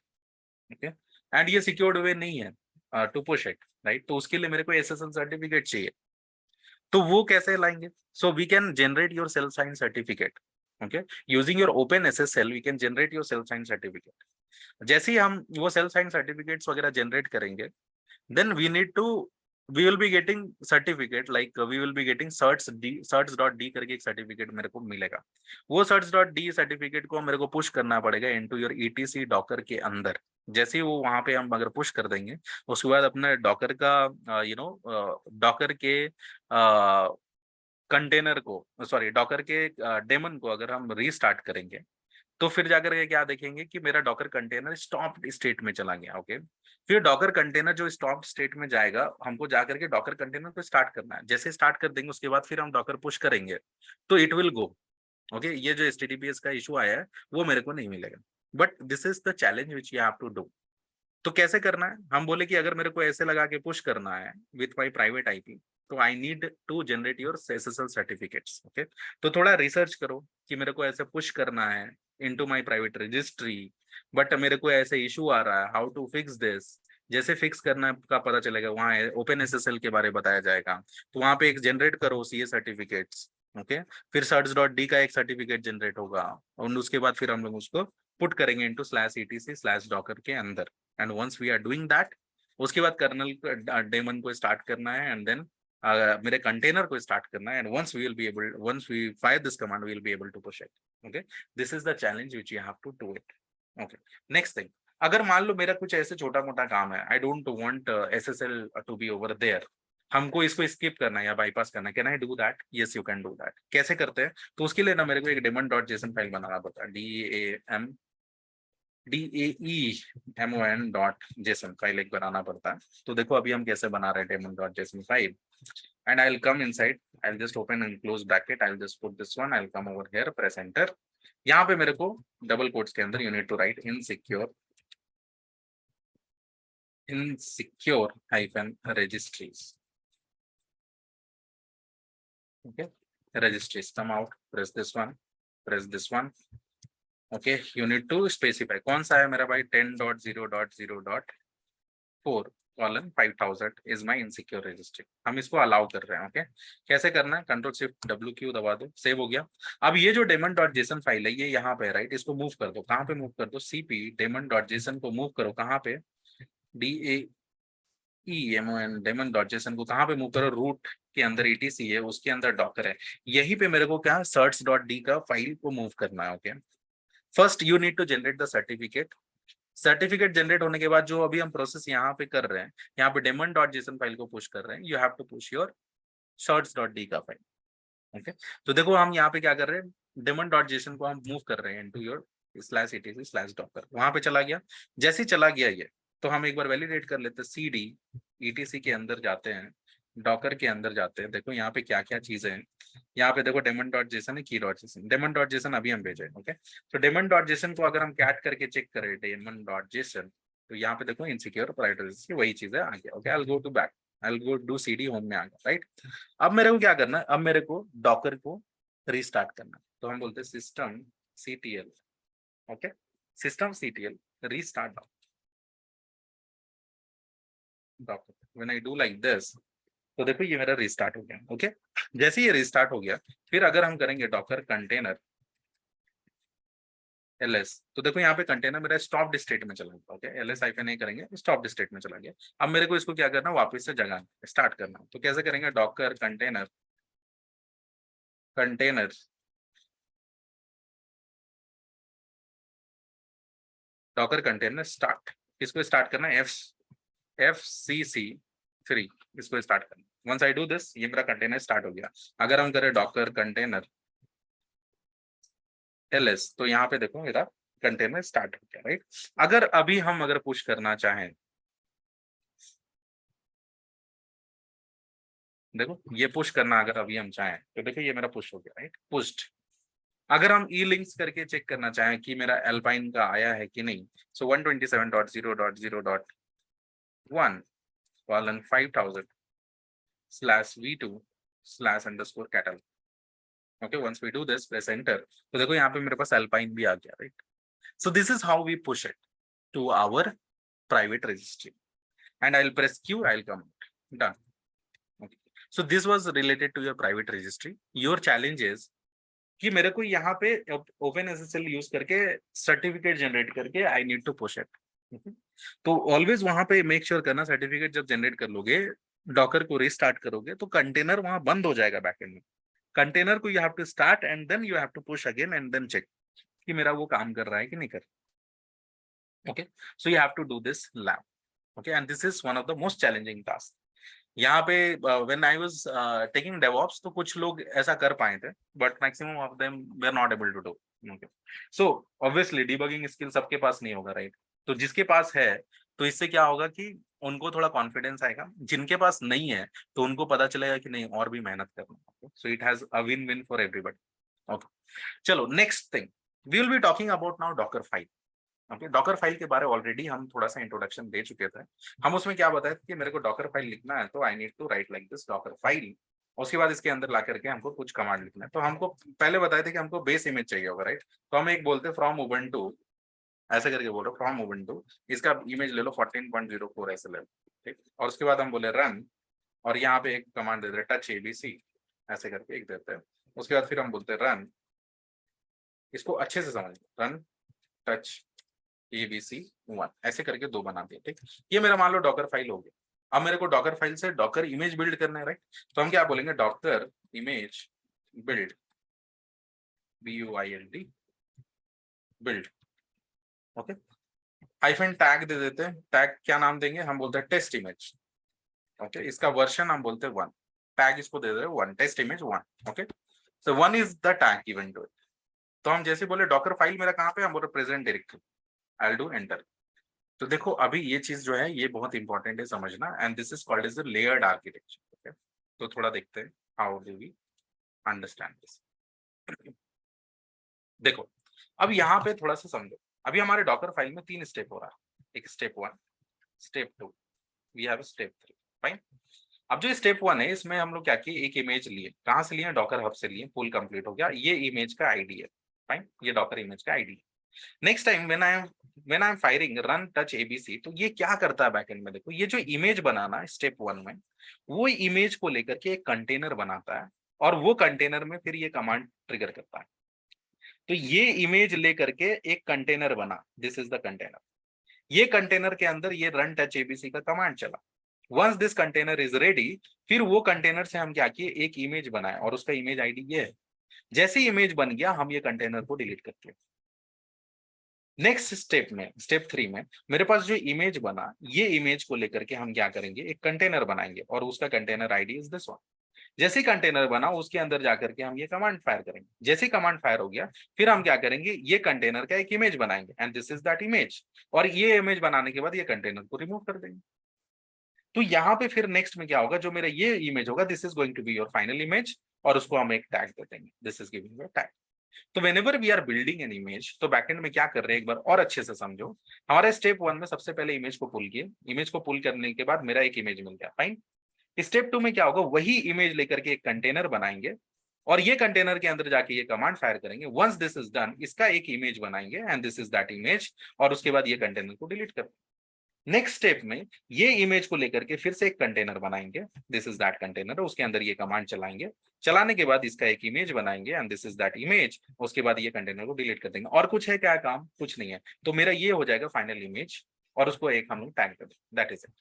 okay? And ये सिक्योर्ड वे नहीं है टू पुश इट, राइट? तो उसके लिए मेरे को एसएसएल सर्टिफिकेट चाहिए। तो वो कैसे लाएंगे? So we can generate your self sign certificate, okay? Using your open SSL we can generate your self sign certificate. जैसे ही हम वो सेल्फ साइन सर्टिफिकेट्स वगैरह जनरेट करेंगे, then we will be getting certificate, like we will be getting certs.d करके एक certificate मेरे को मिलेगा। वो certs.d सर्टिफिकेट को मेरे को पुश करना पड़ेगा इनटू योर ईटीसी डॉकर के अंदर। जैसे ही वो वहां पे हम अगर पुश कर देंगे, उसके बाद अपने डॉकर का डॉकर के कंटेनर को, सॉरी डॉकर के डेमन को अगर हम रीस्टार्ट करेंगे, तो फिर जाकर के क्या देखेंगे कि मेरा डॉकर कंटेनर स्टॉप्ड स्टेट में चला गया। ओके, फिर डॉकर कंटेनर जो स्टॉप्ड स्टेट में जाएगा, हमको जाकर के डॉकर कंटेनर को स्टार्ट करना है। जैसे स्टार्ट कर देंगे उसके बाद फिर हम डॉकर पुश करेंगे तो इट विल गो। ओके, ये जो एचटीटीपीएस का इशू आया है वो मेरे को नहीं मिलेगा, but this is the challenge which you have to do. तो कैसे करना है? हम बोले कि अगर मेरे को ऐसे लगा के पुश करना है विथ माई प्राइवेट आईपी, तो I need to generate your SSL certificates. Okay, तो थोड़ा रिसर्च करो कि मेरे को ऐसे पुश करना है into my private registry, but मेरे को ऐसे इशू आ रहा है, हाउ टू फिक्स दिस। जैसे फिक्स करना का पता चलेगा, वहाँ ओपन एसएसएल के बारे में बताया जाएगा, तो वहाँ पे एक जनरेट करो सीए सर्टिफिकेट्स। ओके, फिर certs.d का एक सर्टिफिकेट जनरेट होगा, और उसके बाद फिर हम लोग उसको पुट करेंगे इनटू /etc/docker के अंदर। And once we are doing that, उसके बाद कर्नल डेमन को स्टार्ट करना है, एंड देन मेरे कंटेनर को स्टार्ट करना है, and once we fire this command we will be able to push it. Okay, this is the challenge which you have to do it. Okay, next thing, अगर मान लो मेरा कुछ ऐसे छोटा मोटा काम है, I don't want SSL to be over there, हमको इसको स्किप करना है या बाईपास करना है, can I do that? Yes, you can do that. कैसे करते हैं? तो उसके लिए ना मेरे को एक daemon.json फाइल बनाना पड़ता है, daemon.json फाइल एक बनाना पड़ता है। तो देखो अभी हम कैसे बना रहे हैं daemon.json file, and I'll come inside, I'll just open and close bracket, I'll just put this one, I'll come over here, press enter, यहाँ पे मेरे को डबल कोट्स के अंदर you need to write insecure hyphen registries. Okay, registries come out, press this one. Okay, you need to specify कौन सा है मेरा भाई 10.0.0.4 colon 5000 is my insecure registry. हम इसको अलाउ कर रहे हैं. ओके, कैसे करना है, कंट्रोल शिफ्ट W दबा दो, सेव हो गया. अब ये जो daemon.json फाइल है ये यहाँ पे राइट, इसको मूव कर दो. कहाँ पे मूव कर दो, CP daemon.json को मूव करो. कहाँ पे, daemon.json को कहाँ पे मूव करो, रूट के अंदर etc है, उसके अंदर डॉकर है. यहीं पे मेरे को क्या certs.d का फाइल को मूव करना है. Okay, first you need to generate the certificate generate होने के बाद जो अभी हम प्रोसेस यहाँ पे कर रहे हैं, यहाँ पे daemon.json फाइल को पुश कर रहे हैं. You have to push your certs.d का फाइल. ओके, तो देखो हम यहाँ पे क्या कर रहे हैं, daemon.json को हम मूव कर रहे हैं इनटू योर /etc/docker. वहां पे चला गया. जैसे ही चला गया ये, तो हम एक बार वैलिडेट कर लेते हैं. cd etc के अंदर जाते हैं, डॉकर के अंदर जाते हैं. देखो यहाँ पे क्या क्या चीजें हैं. यहाँ पे देखो daemon.json है, key.json. daemon.json अभी हम भेजे. ओके, तो daemon.json को अगर हम कैट करके चेक करें daemon.json, तो यहाँ पे देखो इनसिक्योर प्राइवेट वही चीजें आ गया. Okay, I will go do cd home में आ गया. राइट, अब मेरे को क्या करना है, अब मेरे को डॉकर को रीस्टार्ट करना है. तो हम बोलते हैं system ctl. Okay, system ctl restart Docker. When I do like this, तो देखो ये मेरा रीस्टार्ट हो गया. ओके, जैसे ही ये रीस्टार्ट हो गया, फिर अगर हम करेंगे डॉकर कंटेनर ls, तो देखो यहाँ पे कंटेनर मेरा स्टॉप स्टेट में चला गया. ओके, ls हाइफन नहीं करेंगे, स्टॉप स्टेट में चला गया. अब मेरे को इसको क्या करना, वापस से जगाना, स्टार्ट करना. तो कैसे करेंगे, Docker container Docker container start. इसको स्टार्ट करना है fcc3, इसको स्टार्ट करना. वंस आई डू दिस, ये मेरा कंटेनर स्टार्ट हो गया. अगर हम करें डॉकर कंटेनर ls, तो यहाँ पे देखो मेरा कंटेनर स्टार्ट हो गया. राइट, अगर पुश करना चाहें, देखो ये पुश करना अगर अभी हम चाहें, तो देखो ये मेरा पुश हो गया. Right, pushed. अगर हम ई लिंक्स करके चेक करना चाहें कि मेरा एल्पाइन का आया है कि नहीं, so 127.0.0.1 colon 5000/v2/_catalog. Okay, once we do this, press enter, तो देखो यहाँ पे मेरे पास एल्पाइन भी आ गया. Right, so this is how we push it to our private registry. And I will press Q, I will come out. Done. So this was related to your private registry. Your challenge is कि मेरे को यहाँ पे OpenSSL use करके certificate generate करके I need to push it. तो always वहां पे मेक श्योर करना, सर्टिफिकेट जब जनरेट कर लोगे, डॉकर को रीस्टार्ट करोगे, तो कंटेनर वहां बंद हो जाएगा बैकएंड में. कंटेनर को you have to start and then you have to push again and then check कि मेरा वो काम कर रहा है कि नहीं कर. Okay, so you have to do this lab. Okay, and this is one of the most challenging task. यहाँ पे when I was taking DevOps, तो कुछ लोग ऐसा कर पाए थे, but maximum of them they are not able to do. Okay, so obviously debugging skill सबके पास नहीं होगा. राइट, तो जिसके पास है, तो इससे क्या होगा कि उनको थोड़ा कॉन्फिडेंस आएगा. जिनके पास नहीं है, तो उनको पता चलेगा कि नहीं, और भी मेहनत करना. So it has a win win for everybody. Okay, चलो next thing, we will be talking about now Docker file. Okay, Docker file के बारे में ऑलरेडी हम थोड़ा सा इंट्रोडक्शन दे चुके थे. हम उसमें क्या बताया कि मेरे को डॉकर फाइल लिखना है, तो I need to write like this docker file. उसके बाद इसके अंदर ला करके हमको कुछ कमांड लिखना है. तो हमको पहले बताए थे कि हमको बेस इमेज चाहिए होगा. राइट, तो हम एक बोलते फ्रॉम उबुंटू, ऐसे करके बोलो फ्रॉम उबुंटू, इसका इमेज ले लो 14.04 ऐसे ले लो. ठीक, और उसके बाद हम बोले रन, और यहाँ पे एक कमांड देते हैं टच ABC, ऐसे करके एक देते हैं. उसके बाद फिर हम बोलते हैं रन. इसको अच्छे से समझ, रन टच ABC1, ऐसे करके 2 बना दिए. ठीक, ये मेरा मान लो डॉकर फाइल हो गया. अब मेरे को डॉकर फाइल से डॉकर इमेज बिल्ड करना है. राइट, तो हम क्या बोलेंगे, Docker image build, BUILD build. Okay, hyphen tag दे देते हैं. टैग क्या नाम देंगे, हम बोलते हैं टेस्ट इमेज. ओके, इसका वर्जन हम बोलते हैं 1. टैग इसको दे दे 1, test image 1. Okay, so 1 is the tag given to it. तो हम जैसे बोले डॉकर फाइल मेरा कहाँ पे, हम बोले present directory. I'll do enter. तो देखो अभी ये चीज जो है ये बहुत इंपॉर्टेंट है समझना, and this is called as the layered architecture. Okay, तो थोड़ा देखते हैं how do we understand this. देखो अब यहाँ पे थोड़ा सा समझो, अभी हमारे डॉकर फाइल में 3 स्टेप हो रहा है, एक step 1, step 2, we have step 3, fine. अब जो स्टेप 1 है इसमें हम लोग क्या किए, एक इमेज लिए, कहाँ से लिए, डॉकर हब से लिए, पुल कंप्लीट हो गया, ये इमेज का आईडी है, फाइन, ये डॉकर इमेज का आईडी है। Next time when I am firing run touch ABC, तो ये क्या करता है बैकएंड में, देखो ये जो इमेज बनाना स्टेप 1 में, वो इमेज को लेकर के एक कंटेनर बनाता है, और वो कंटेनर में फिर ये कमांड ट्रिगर करता है। तो ये इमेज लेकर के एक कंटेनर बना, दिस इज द कंटेनर, ये कंटेनर के अंदर ये रन टच एबीसी का कमांड चला। Once this container is ready, फिर वो कंटेनर से हम क्या किए, एक इमेज बनाए, और उसका इमेज आईडी ये है। जैसे ही इमेज बन गया, हम ये कंटेनर को डिलीट करते हैं। नेक्स्ट स्टेप में, स्टेप 3 में, मेरे पास जो इमेज बना, ये इमेज को लेकर के हम क्या करेंगे, एक कंटेनर बनाएंगे, और उसका container ID is this one. जैसे ही कंटेनर बना, उसके अंदर जाकर के हम ये कमांड फायर करेंगे। जैसे ही कमांड फायर हो गया, फिर हम क्या करेंगे, ये कंटेनर का एक इमेज बनाएंगे, and this is that image, और ये इमेज बनाने के बाद ये कंटेनर को रिमूव कर देंगे। तो यहाँ पे फिर नेक्स्ट में क्या होगा, जो मेरा ये इमेज होगा, this is going to be your final image, और उसको हम एक टैग दे देंगे, this is giving your tag. तो whenever we are building an image, तो बैकएंड में क्या कर रहे हैं, एक बार और अच्छे से समझो। हमारे स्टेप 1 में सबसे पहले इमेज को पुल किए, इमेज को पुल करने के बाद मेरा एक इमेज मिल गया, फाइन। स्टेप 2 में क्या होगा, वही इमेज लेकर के एक कंटेनर बनाएंगे, और ये कंटेनर के अंदर जाके ये कमांड फायर करेंगे। वंस दिस इज डन, इसका एक इमेज बनाएंगे, and this is that image, और उसके बाद ये कंटेनर को डिलीट कर। नेक्स्ट स्टेप में ये इमेज को लेकर के फिर से एक कंटेनर बनाएंगे, दिस इज दैट कंटेनर, उसके अंदर ये कमांड चलाएंगे, चलाने के बाद इसका एक इमेज बनाएंगे, and this is that image, उसके बाद ये कंटेनर को डिलीट कर देंगे। और कुछ है क्या काम, कुछ नहीं है। तो मेरा ये हो जाएगा फाइनल इमेज, और उसको एक हम लोग टैग कर देंगे, दैट इज इट।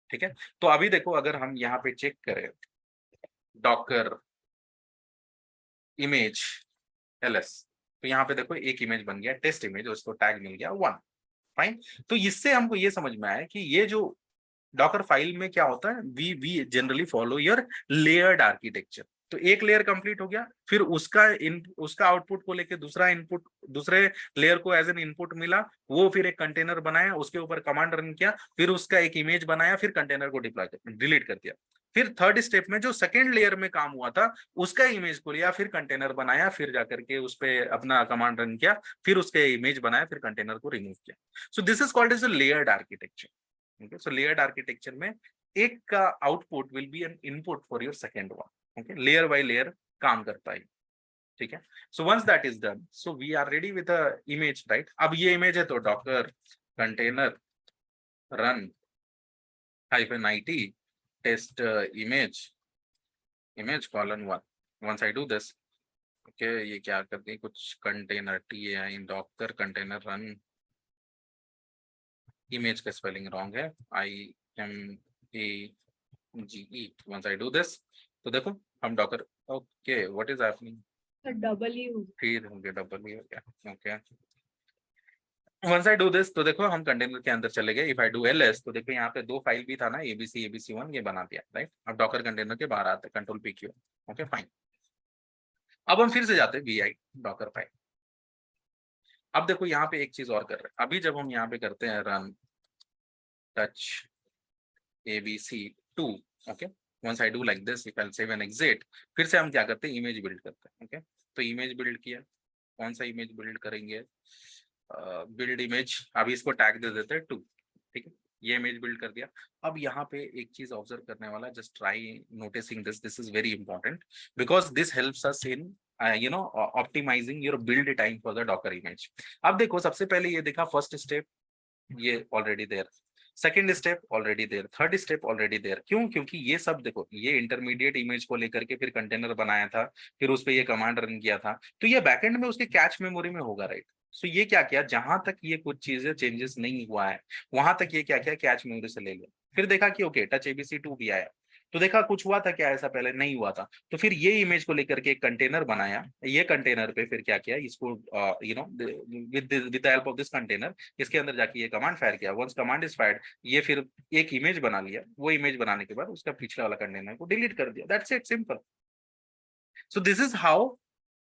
ठीक है, तो अभी देखो अगर हम यहाँ पे चेक करें, डॉकर इमेज एलएस, तो यहाँ पे देखो एक इमेज बन गया, टेस्ट इमेज, उसको टैग मिल गया 1, फाइन। तो इससे हमको ये समझ में आया कि ये जो डॉकर फाइल में क्या होता है, we generally follow your layered architecture. तो एक लेयर कंप्लीट हो गया, फिर उसका आउटपुट को लेके दूसरा इनपुट, दूसरे लेयर को एज एन इनपुट मिला, वो फिर एक कंटेनर बनाया, उसके ऊपर कमांड रन किया, फिर उसका एक इमेज बनाया, फिर कंटेनर को डिलीट कर दिया। फिर थर्ड स्टेप में जो सेकेंड लेयर में काम हुआ था, उसका इमेज को लिया, फिर कंटेनर बनाया, फिर जाकर के उस पर अपना कमांड रन किया, फिर उसके इमेज बनाया, फिर कंटेनर को रिमूव किया। So this is called as a layered architecture. Okay, so layered architecture में एक का output will be an input for your second one. Okay, layer by layer काम करता है, ठीक है। So once that is done, so we are ready with a image, right. अब ये इमेज है, तो docker container run -it test image colon 1। Once I do this, okay, ये क्या करती है, कुछ container T docker container run, image का स्पेलिंग रॉन्ग है, IMAGE। Once I do this, तो देखो हम docker, okay, what is happening, W। फिर होंगे डबल ही हो गया, okay. Once I do this, तो देखो हम कंटेनर के अंदर चले गए। इफ आई डू ls, तो देखो यहाँ पे दो फाइल भी था ना, ABC1, ये बना दिया, राइट। अब डॉकर कंटेनर के बाहर आते, कंट्रोल PQ, ओके फाइन। अब हम फिर से जाते VI डॉकर फाइल। अब देखो यहाँ पे एक चीज और कर रहे हैं, अभी जब हम यहाँ पे करते हैं run touch ABC2, okay, once I do like this, if I save and exit, फिर से हम क्या करते हैं, इमेज बिल्ड करते हैं, ओके। तो इमेज बिल्ड किया, कौन सा इमेज बिल्ड करेंगे, बिल्ड इमेज, अभी इसको टैग दे देते हैं 2, ठीक है। ये इमेज बिल्ड कर दिया। अब यहाँ पे एक चीज ऑब्जर्व करने वाला, just try noticing this, this is very important, because this helps us in optimizing your build time for the docker image. अब देखो सबसे पहले ये देखा, फर्स्ट स्टेप ये already there, second step already there, third step already there. क्यों, क्योंकि ये सब देखो, ये इंटरमीडिएट इमेज को लेकर के फिर कंटेनर बनाया था, फिर उस पर ये कमांड रन किया था, तो ये बैकएंड में उसके कैच मेमोरी में होगा, राइट। सो ये क्या किया, जहां तक ये कुछ चीजें चेंजेस नहीं हुआ है, वहां तक ये क्या किया, कैच मेमोरी से ले लिया। फिर देखा कि ओके टच ABC2 भी आया, तो देखा कुछ हुआ था क्या, ऐसा पहले नहीं हुआ था, तो फिर ये इमेज को लेकर के एक कंटेनर बनाया, ये कंटेनर पे फिर क्या किया, इसको with the help of this container, इसके अंदर जाके ये कमांड फायर किया। वंस कमांड इज फायर्ड, ये फिर एक इमेज बना लिया, वो इमेज बनाने के बाद उसका पिछला वाला कंटेनर को डिलीट कर दिया, that's it, simple. So this is how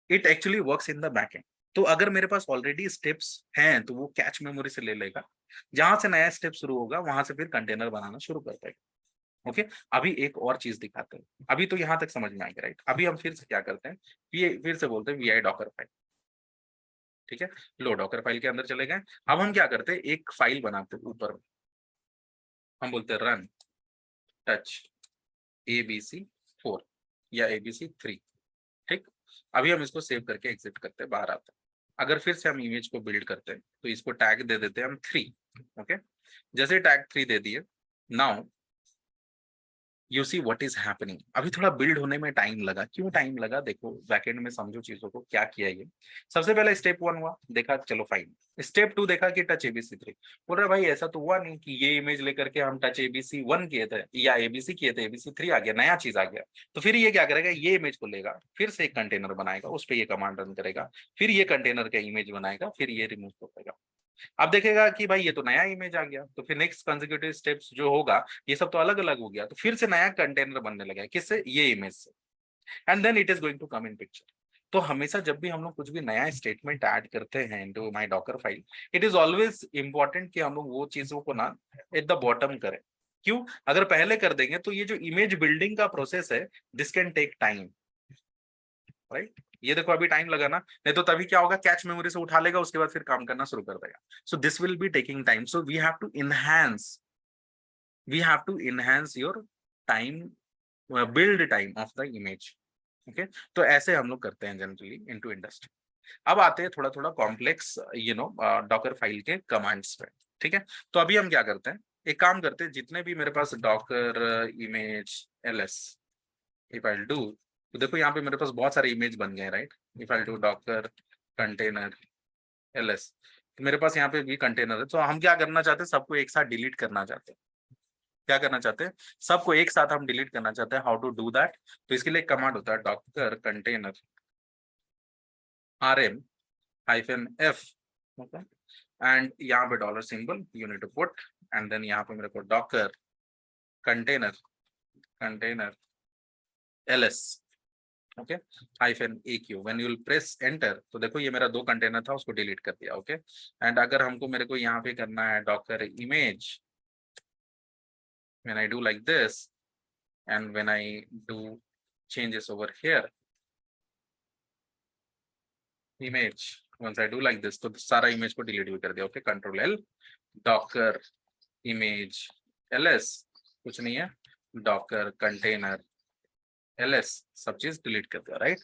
it actually works in the backend. तो अगर मेरे पास ऑलरेडी स्टेप्स हैं, तो वो कैच मेमोरी से ले लेगा, जहां से नया स्टेप शुरू होगा वहां से फिर कंटेनर बनाना शुरू कर देगा, ओके। अभी एक और चीज दिखाते हैं, अभी तो यहां तक समझ में आएगा, राइट। अभी हम फिर से क्या करते हैं, ये फिर से बोलते हैं VI डॉकर फाइल। ठीक है, लो डॉकर फाइल के अंदर चले गए। अब हम क्या करते हैं, एक फाइल बनाते हैं ऊपर, हम बोलते हैं रन टच ABC4 या ABC3। ठीक, अभी हम इसको सेव करके एग्जिट करते हैं, बाहर आते हैं। अगर फिर से हम इमेज को बिल्ड करते हैं तो इसको टैग दे देते हैं हम 3। ओके, जैसे टैग 3 दे दिए, now you see what is happening. अभी थोड़ा बिल्ड होने में टाइम लगा, क्यों टाइम लगा, देखो बैकएंड में समझो चीजों को, क्या किया ये। सबसे पहले स्टेप 1 हुआ, देखा चलो फाइन। स्टेप 2 देखा कि टच ABC3, बोल रहा भाई ऐसा तो हुआ नहीं कि ये इमेज लेकर के हम टच ABC1 किए थे या ABC किए थे, ABC3 आ गया, नया चीज आ गया। तो फिर ये क्या करेगा, ये इमेज को लेगा, फिर से एक कंटेनर बनाएगा, उस पर ये कमांड रन करेगा, फिर ये कंटेनर का इमेज बनाएगा, फिर ये रिमूव करेगा। अब देखेगा कि भाई ये तो नया इमेज आ गया, तो फिर नेक्स्ट कंसेक्यूटिव स्टेप्स जो होगा ये सब तो अलग अलग हो गया, तो फिर से नया कंटेनर बनने लगा, किससे, ये इमेज से, and then it is going to come in picture. तो हमेशा जब भी हम लोग कुछ भी नया स्टेटमेंट ऐड करते हैं into my Docker file, it is always important कि हम लोग वो चीजों को ना एट द बॉटम करें। क्यों, अगर पहले कर देंगे तो ये जो इमेज बिल्डिंग का प्रोसेस है, this can take time, right. ये देखो अभी टाइम लगा ना, नहीं तो तभी क्या होगा, कैच मेमोरी से उठा लेगा, उसके बाद फिर काम करना शुरू कर देगा। So this will be taking time, so we have to enhance your time, build time of the image. Okay, तो ऐसे हम लोग करते हैं जनरली इनटू इंडस्ट्री। अब आते हैं थोड़ा थोड़ा कॉम्प्लेक्स डॉकर फाइल के कमांड्स पे। ठीक है, तो अभी हम क्या करते हैं, एक काम करते हैं, जितने भी मेरे पास Docker image ls if I do, तो देखो यहाँ पे मेरे पास बहुत सारे इमेज बन गए, right. If I do Docker container ls, तो मेरे पास यहाँ पे भी कंटेनर है। तो हम क्या करना चाहते हैं, सबको एक साथ डिलीट करना चाहते हैं। क्या करना चाहते हैं, सबको एक साथ हम डिलीट करना चाहते हैं। हाउ टू डू दैट, तो इसके लिए कमांड होता है Docker container rm-f, okay, and यहाँ पे dollar symbol you need to put, and then यहाँ पे मेरे को docker container ls, okay, -aq। When you will press enter, तो देखो ये मेरा 2 कंटेनर था, उसको डिलीट कर दिया। ओके, एंड अगर हमको मेरे को यहाँ पे करना है docker image, when I do like this and when I do changes over here image, once I do like this, तो सारा इमेज को डिलीट भी कर दिया। ओके, control L, docker image ls, कुछ नहीं है, डॉकर कंटेनर ls, सब चीज डिलीट कर दिया, राइट।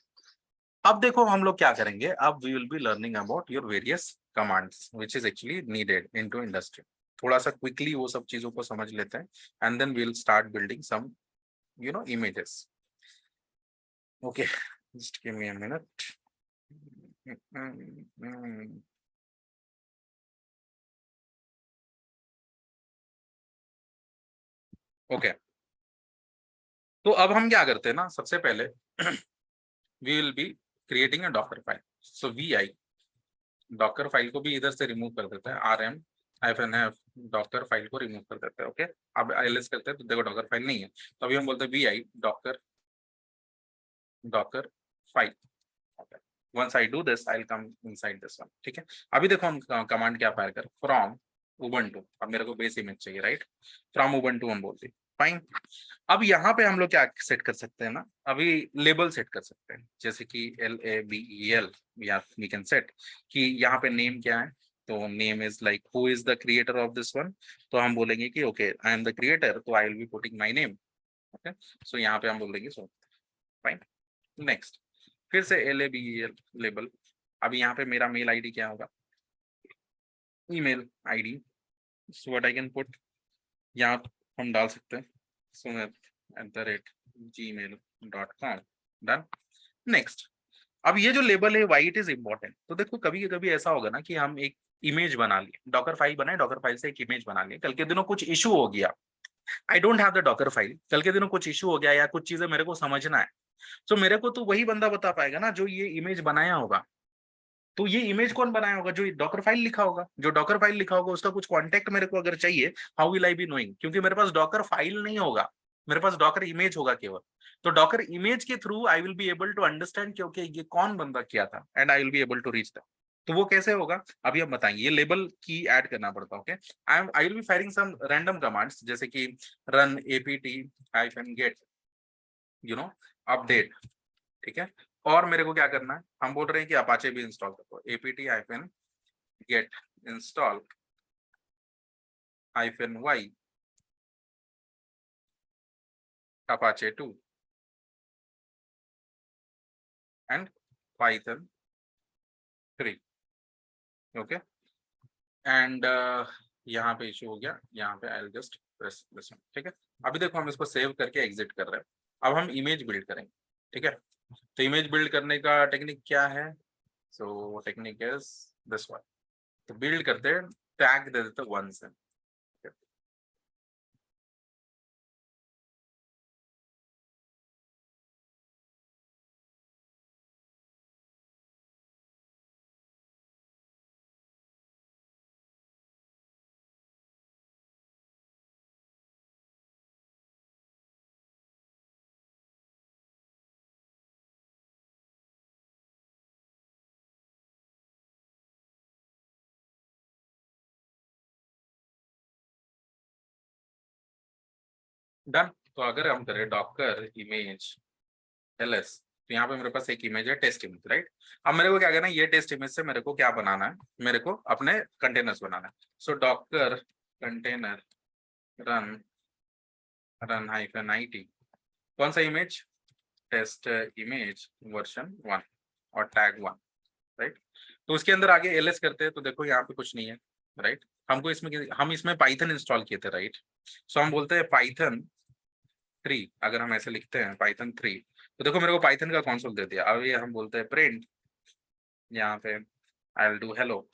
अब देखो हम लोग क्या करेंगे, अब we will be learning about your various commands which is actually needed into industry. थोड़ा सा क्विकली वो सब चीजों को समझ लेते हैं, and then we will start building some images. Okay, just give me a minute. Okay, तो अब हम क्या करते हैं ना, सबसे पहले we will be creating a Docker file. So vi, Docker file को भी इधर से रिमूव कर देते हैं, rm-f, डॉकर फाइल को रिमूव कर देते हैं। ओके, अब ls करते हैं तो देखो डॉकर फाइल नहीं है, तो अभी हम बोलते हैं vi Docker file. Once I do this I will come inside this one. ठीक है, अभी देखो हम कमांड क्या फायर कर, फ्रॉम उबंटू, अब मेरे को बेस इमेज चाहिए, राइट, फ्रॉम उबंटू हम बोलते हैं, फाइन। अब यहाँ पे हम लोग क्या सेट कर सकते हैं ना, अभी लेबल सेट कर सकते हैं, जैसे कि LABEL, या वी कैन सेट कि यहाँ पे नेम क्या है, तो name is like who is the creator of this one, तो हम बोलेंगे कि okay I am the creator, तो I will be putting my name. Okay, so यहाँ पे हम बोलेंगे सो, फाइन। नेक्स्ट, फिर से LABEL लेबल, अब यहाँ पे मेरा मेल आईडी क्या होगा, email ID, so what I can put, यहाँ हम डाल सकते हैं sumit@gmail.com, डन। नेक्स्ट, अब ये जो लेबल है वाई इट इज इंपॉर्टेंट, तो देखो कभी कभी ऐसा होगा ना कि हम एक इमेज बना लिए, डॉकर फाइल बनाए, डॉकर फाइल से एक इमेज बना लिए, कल के दिनों कुछ इशू हो गया, I don't have the Docker file, कल के दिनों कुछ इशू हो गया या कुछ चीजें मेरे को समझना है, तो मेरे को तो वही बंदा बता पाएगा ना जो ये इमेज बनाया होगा। तो ये इमेज कौन बनाया होगा, जो डॉकर फाइल लिखा होगा, जो डॉकर फाइल लिखा होगा उसका कुछ कॉन्टेक्ट मेरे को अगर चाहिए, how will I be knowing, क्योंकि मेरे पास डॉकर फाइल नहीं होगा, मेरे पास डॉकर इमेज होगा केवल। तो डॉकर इमेज के through I will be able to understand क्योंकि ये कौन बंदा किया था, and I will be able to reach that. तो वो कैसे होगा अभी हम बताएंगे, ये लेबल की ऐड करना पड़ता है। Okay, I will be firing some random commands, जैसे कि रन apt-get अपडेट, ठीक है, और मेरे को क्या करना है, हम बोल रहे हैं कि अपाचे भी इंस्टॉल करो, apt-get install -y apache 2 and python 3. Okay and यहाँ पे इशू हो गया, यहाँ पे I just press this one, ठीक है। अभी देखो हम इसको सेव करके एग्जिट कर रहे हैं। अब हम इमेज बिल्ड करेंगे, ठीक है। तो इमेज बिल्ड करने का टेक्निक क्या है, सो टेक्निक इज दिस वन। तो बिल्ड करते हैं, टैग दे देते वन से, डन। तो अगर हम करें डॉकर इमेज ls, तो यहाँ पे मेरे पास एक इमेज है, टेस्ट इमेज, राइट। अब मेरे को क्या करना है, ये टेस्ट इमेज से मेरे को क्या बनाना है, मेरे को अपने कंटेनर्स बनाना है। सो डॉकर कंटेनर रन -it, कौन सा इमेज, टेस्ट इमेज वर्जन 1 और टैग 1, राइट। तो उसके अंदर आगे ls करते हैं, तो देखो यहाँ पे कुछ नहीं है, राइट। हम इसमें पाइथन इंस्टॉल किए थे, राइट। सो हम बोलते हैं पाइथन 3, अगर हम ऐसे लिखते हैं पाइथन 3, तो देखो मेरे को पाइथन का कंसोल दे दिया। अब ये हम बोलते हैं प्रिंट, यहाँ पे आई will do hello,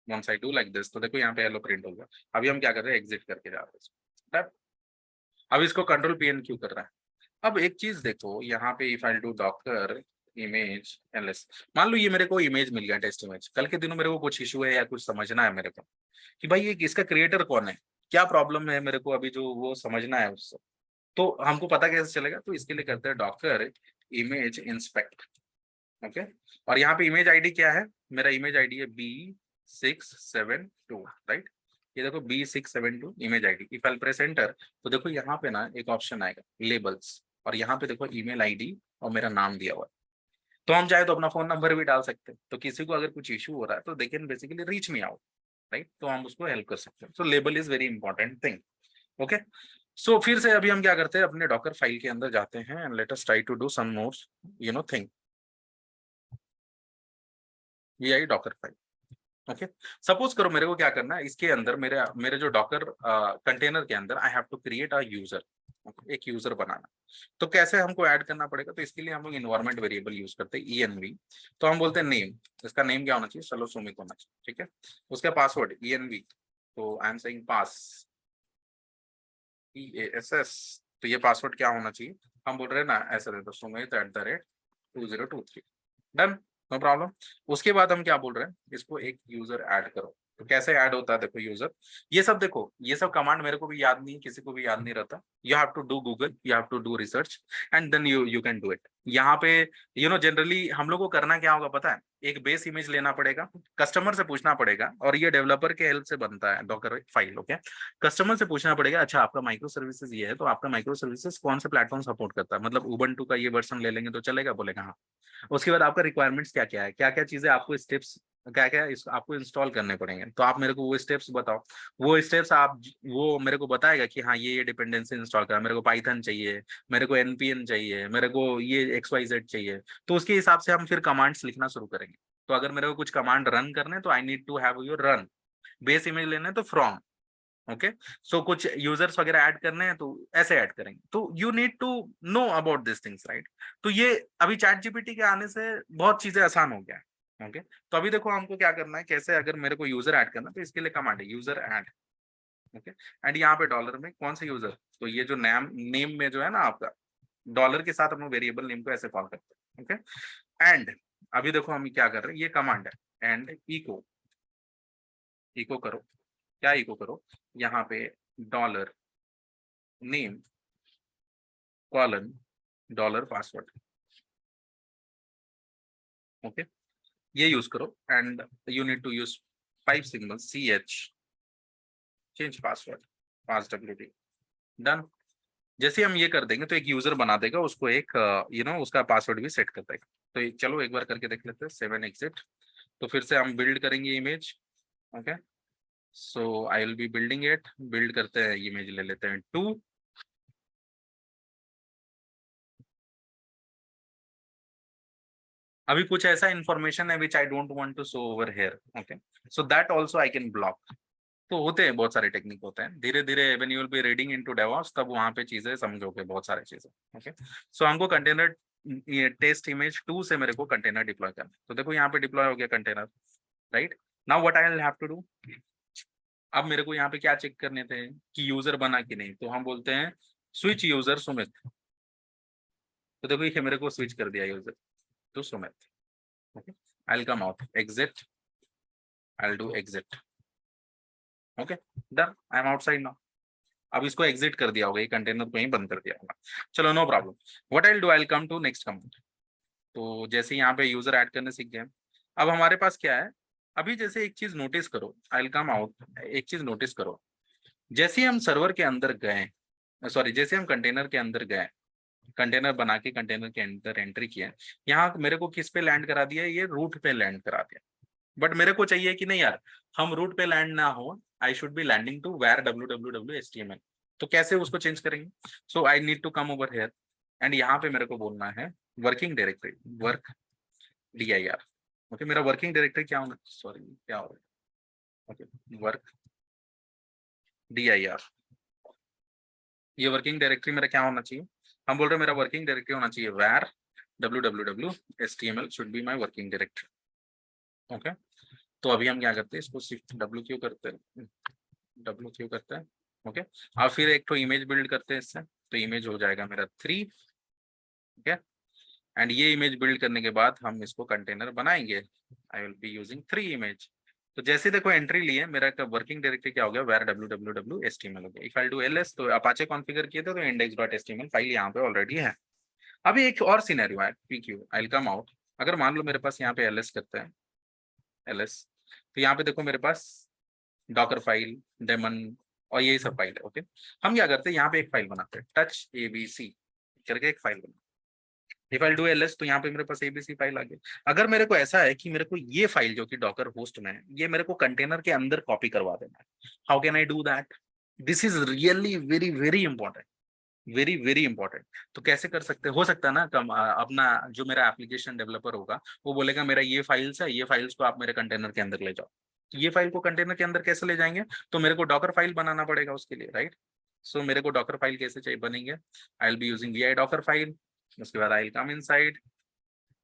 once I do like this, तो देखो यहाँ पे हेलो प्रिंट होगा। अभी हम क्या कर रहे हैं, एग्जिट करके जा रहे हैं। अब इसको कंट्रोल PN क्यों कर रहा है। अब एक चीज देखो यहाँ पे, if I do docker image ls, मान लो ये मेरे को इमेज मिल गया, टेस्ट इमेज। कल के दिनों मेरे को कुछ इशू है या कुछ समझना है मेरे को कि भाई ये इसका क्रिएटर कौन है, क्या प्रॉब्लम है, मेरे को अभी जो वो समझना है उससे, तो हमको पता कैसे चलेगा। तो इसके लिए करते हैं डॉकर इमेज इंस्पेक्ट, ओके। और यहाँ पे इमेज आईडी क्या है, मेरा इमेज आईडी है B672, राइट। ये देखो B672 image ID. If I press enter, तो देखो यहाँ पे ना एक ऑप्शन आएगा लेबल्स, और यहाँ पे देखो ईमेल आईडी और मेरा नाम दिया हुआ है। तो हम चाहे तो अपना फोन नंबर भी डाल सकते हैं, तो किसी को अगर कुछ इशू हो रहा है तो they can basically reach me out, right. तो हम उसको हेल्प कर सकते हैं। So label is very important thing, okay. So फिर से अभी हम क्या करते हैं, अपने डॉकर फाइल के अंदर जाते हैं and let us try to do some more thing. ये I Docker file, okay. Suppose करो मेरे को क्या करना है, इसके अंदर मेरे मेरे जो डॉकर कंटेनर के अंदर I have to create a user, एक यूजर बनाना। तो कैसे हमको ऐड करना पड़ेगा, तो इसके लिए हम लोग इन्वायरमेंट वेरिएबल यूज करते हैं env। तो हम बोलते हैं नेम, इसका नेम क्या होना चाहिए, चलो सुमित होना चाहिए, ठीक है। उसका पासवर्ड env, तो I am saying pass PASS, तो ये पासवर्ड क्या होना चाहिए, हम बोल रहे हैं ना ऐसा दे दो, Sumit@2023, डन, नो प्रॉब्लम। उसके बाद हम क्या बोल रहे हैं, इसको एक यूजर ऐड करो। तो कैसे ऐड होता है, देखो यूजर, ये सब देखो, ये सब कमांड मेरे को भी याद नहीं, किसी को भी याद नहीं रहता। You have to do Google, you have to do research and then you can do it. यहाँ पे जनरली हम लोग को करना क्या होगा पता है, एक बेस इमेज लेना पड़ेगा, कस्टमर से पूछना पड़ेगा, और ये डेवलपर के हेल्प से बनता है डॉकर फाइल, ओके। कस्टमर से पूछना पड़ेगा, अच्छा आपका माइक्रो सर्विसेज ये है, तो आपका माइक्रो सर्विसेज कौन से प्लेटफॉर्म सपोर्ट करता है, मतलब उबंटू का ये वर्जन ले लेंगे तो चलेगा, बोलेगा हाँ। उसके बाद आपका रिक्वायरमेंट्स क्या क्या है, क्या क्या चीजें आपको स्टेप्स क्या क्या आपको इंस्टॉल करने पड़ेंगे, तो आप मेरे को वो स्टेप्स बताओ। वो स्टेप्स वो मेरे को बताएगा कि हाँ ये डिपेंडेंसी इंस्टॉल करा, मेरे को पाइथन चाहिए, मेरे को npm चाहिए, मेरे को ये XYZ चाहिए। तो उसके हिसाब से हम फिर कमांड्स लिखना शुरू करेंगे। तो अगर मेरे को कुछ कमांड रन करने, तो I need to have your run. Base image लेना है तो फ्रॉम, ओके। सो कुछ यूजर्स वगैरह ऐड करने हैं तो ऐसे ऐड करेंगे। तो you need to know about this things, right. तो ये अभी चैट जीपीटी के आने से बहुत चीजें आसान हो गया है, ओके। तो अभी देखो हमको क्या करना है, कैसे अगर मेरे को यूजर ऐड करना है, तो इसके लिए कमांड है यूजर ऐड, ओके। एंड यहाँ पे डॉलर में कौन सा यूजर, तो ये जो नेम में जो है ना आपका डॉलर के साथ हम लोग वेरिएबल नेम को ऐसे कॉल करते हैं, ओके। एंड अभी देखो हम क्या कर रहे हैं, ये कमांड है एंड इको, इको करो, क्या इको करो, यहाँ पे dollar name colon dollar password, okay. ये यूज करो and you need to use 5 symbol CH change password, passwd, done. जैसे हम ये कर देंगे तो एक यूजर बना देगा, उसको एक उसका पासवर्ड भी सेट कर देगा। तो चलो एक बार करके देख लेते हैं 7 एग्जिट। तो फिर से हम बिल्ड करेंगे image. Okay, so I will be building it. Build करते हैं, इमेज ले लेते हैं 2। अभी कुछ ऐसा इंफॉर्मेशन है which I don't want to show over here. Okay, so that also I can block. तो होते हैं, बहुत सारे टेक्निक होते हैं। धीरे धीरे when you will be reading into DevOps, तब वहां पे चीजें समझोगे, बहुत सारी चीजें। ओके, सो हमको कंटेनर टेस्ट इमेज 2 से मेरे को कंटेनर डिप्लॉय करना है। तो देखो यहाँ पे डिप्लॉय हो गया container, right. Now what I will have to do, अब मेरे को यहाँ पे क्या चेक करने थे कि यूजर बना कि नहीं। तो हम बोलते हैं स्विच यूजर सुमित। तो देखो ये मेरे को स्विच कर दिया user to Sumit. Okay, I will come out, exit, I will do exit. Okay, done, I am outside now. अब इसको एग्जिट कर दिया होगा, ये कंटेनर को ही बंद कर दिया होगा। चलो, no problem. What I will do, I will come to next command. तो जैसे यहाँ पे यूजर ऐड करने सीख गए, अब हमारे पास क्या है। अभी जैसे एक चीज नोटिस करो, आई विल कम आउट, एक चीज नोटिस करो। जैसे हम सर्वर के अंदर गए, सॉरी, जैसे हम कंटेनर के अंदर गए, कंटेनर बना के कंटेनर के अंदर एंट्री किया, यहाँ मेरे को किस पे लैंड करा दिया, ये रूट पे लैंड करा दिया। बट मेरे को चाहिए कि नहीं यार, हम रूट पे लैंड ना हो, I should be landing to where www.html। तो कैसे उसको चेंज करेंगे। So I need to come over here and यहाँ पे मेरे को बोलना है working directory, work dir। Okay, मेरा वर्किंग डायरेक्टरी क्या होना, सॉरी क्या हो रहा है, ओके, वर्क dir। ये वर्किंग डायरेक्टरी मेरा क्या होना चाहिए, हम बोल रहे हैं मेरा वर्किंग डायरेक्टरी होना चाहिए where www.html should be my working directory. Okay, तो अभी हम क्या करते हैं, इसको सिर्फ wq करते हैं, wq करते हैं। ओके, अब फिर एक तो इमेज बिल्ड करते हैं इससे, तो इमेज हो जाएगा मेरा 3। ओके, एंड ये इमेज बिल्ड करने के बाद हम इसको कंटेनर बनाएंगे। आई विल बी यूजिंग 3 इमेज। तो जैसे देखो एंट्री लिए, मेरा वर्किंग डायरेक्टरी क्या हो गया, वेयर www.html हो गया। इफ आई डू ls, तो अपाचे कॉन्फ़िगर किए थे, तो index.html फाइल यहाँ पे ऑलरेडी है। अभी एक और सिनेरियो है, pq, I will come out. अगर मान लो मेरे पास यहाँ पे ls करते हैं, ls, तो यहाँ पे देखो मेरे पास डॉकर फाइल, डेमन और यही सब फाइल है। ओके, हम क्या करते हैं, यहाँ पे एक फाइल बनाते हैं, टच abc करके एक फाइल बनाते हैं। इफ आई डू ls, तो यहाँ पे मेरे पास abc फाइल आ गई। अगर मेरे को ऐसा है कि मेरे को ये फाइल जो कि डॉकर होस्ट में है, ये मेरे को कंटेनर के अंदर कॉपी करवा देना है, how can I do that. This is really very very important, very very important. तो कैसे कर सकते, हो सकता है ना, अपना जो मेरा एप्लीकेशन डेवलपर होगा, वो बोलेगा मेरा ये फाइल्स है, ये फाइल्स को आप मेरे कंटेनर के अंदर ले जाओ। ये फाइल को कंटेनर के अंदर कैसे ले जाएंगे, तो मेरे को डॉकर फाइल बनाना पड़ेगा उसके लिए, राइट। सो मेरे को डॉकर फाइल कैसे चाहिए बनेंगे, I will be using vi Docker file. उसके बाद I will come inside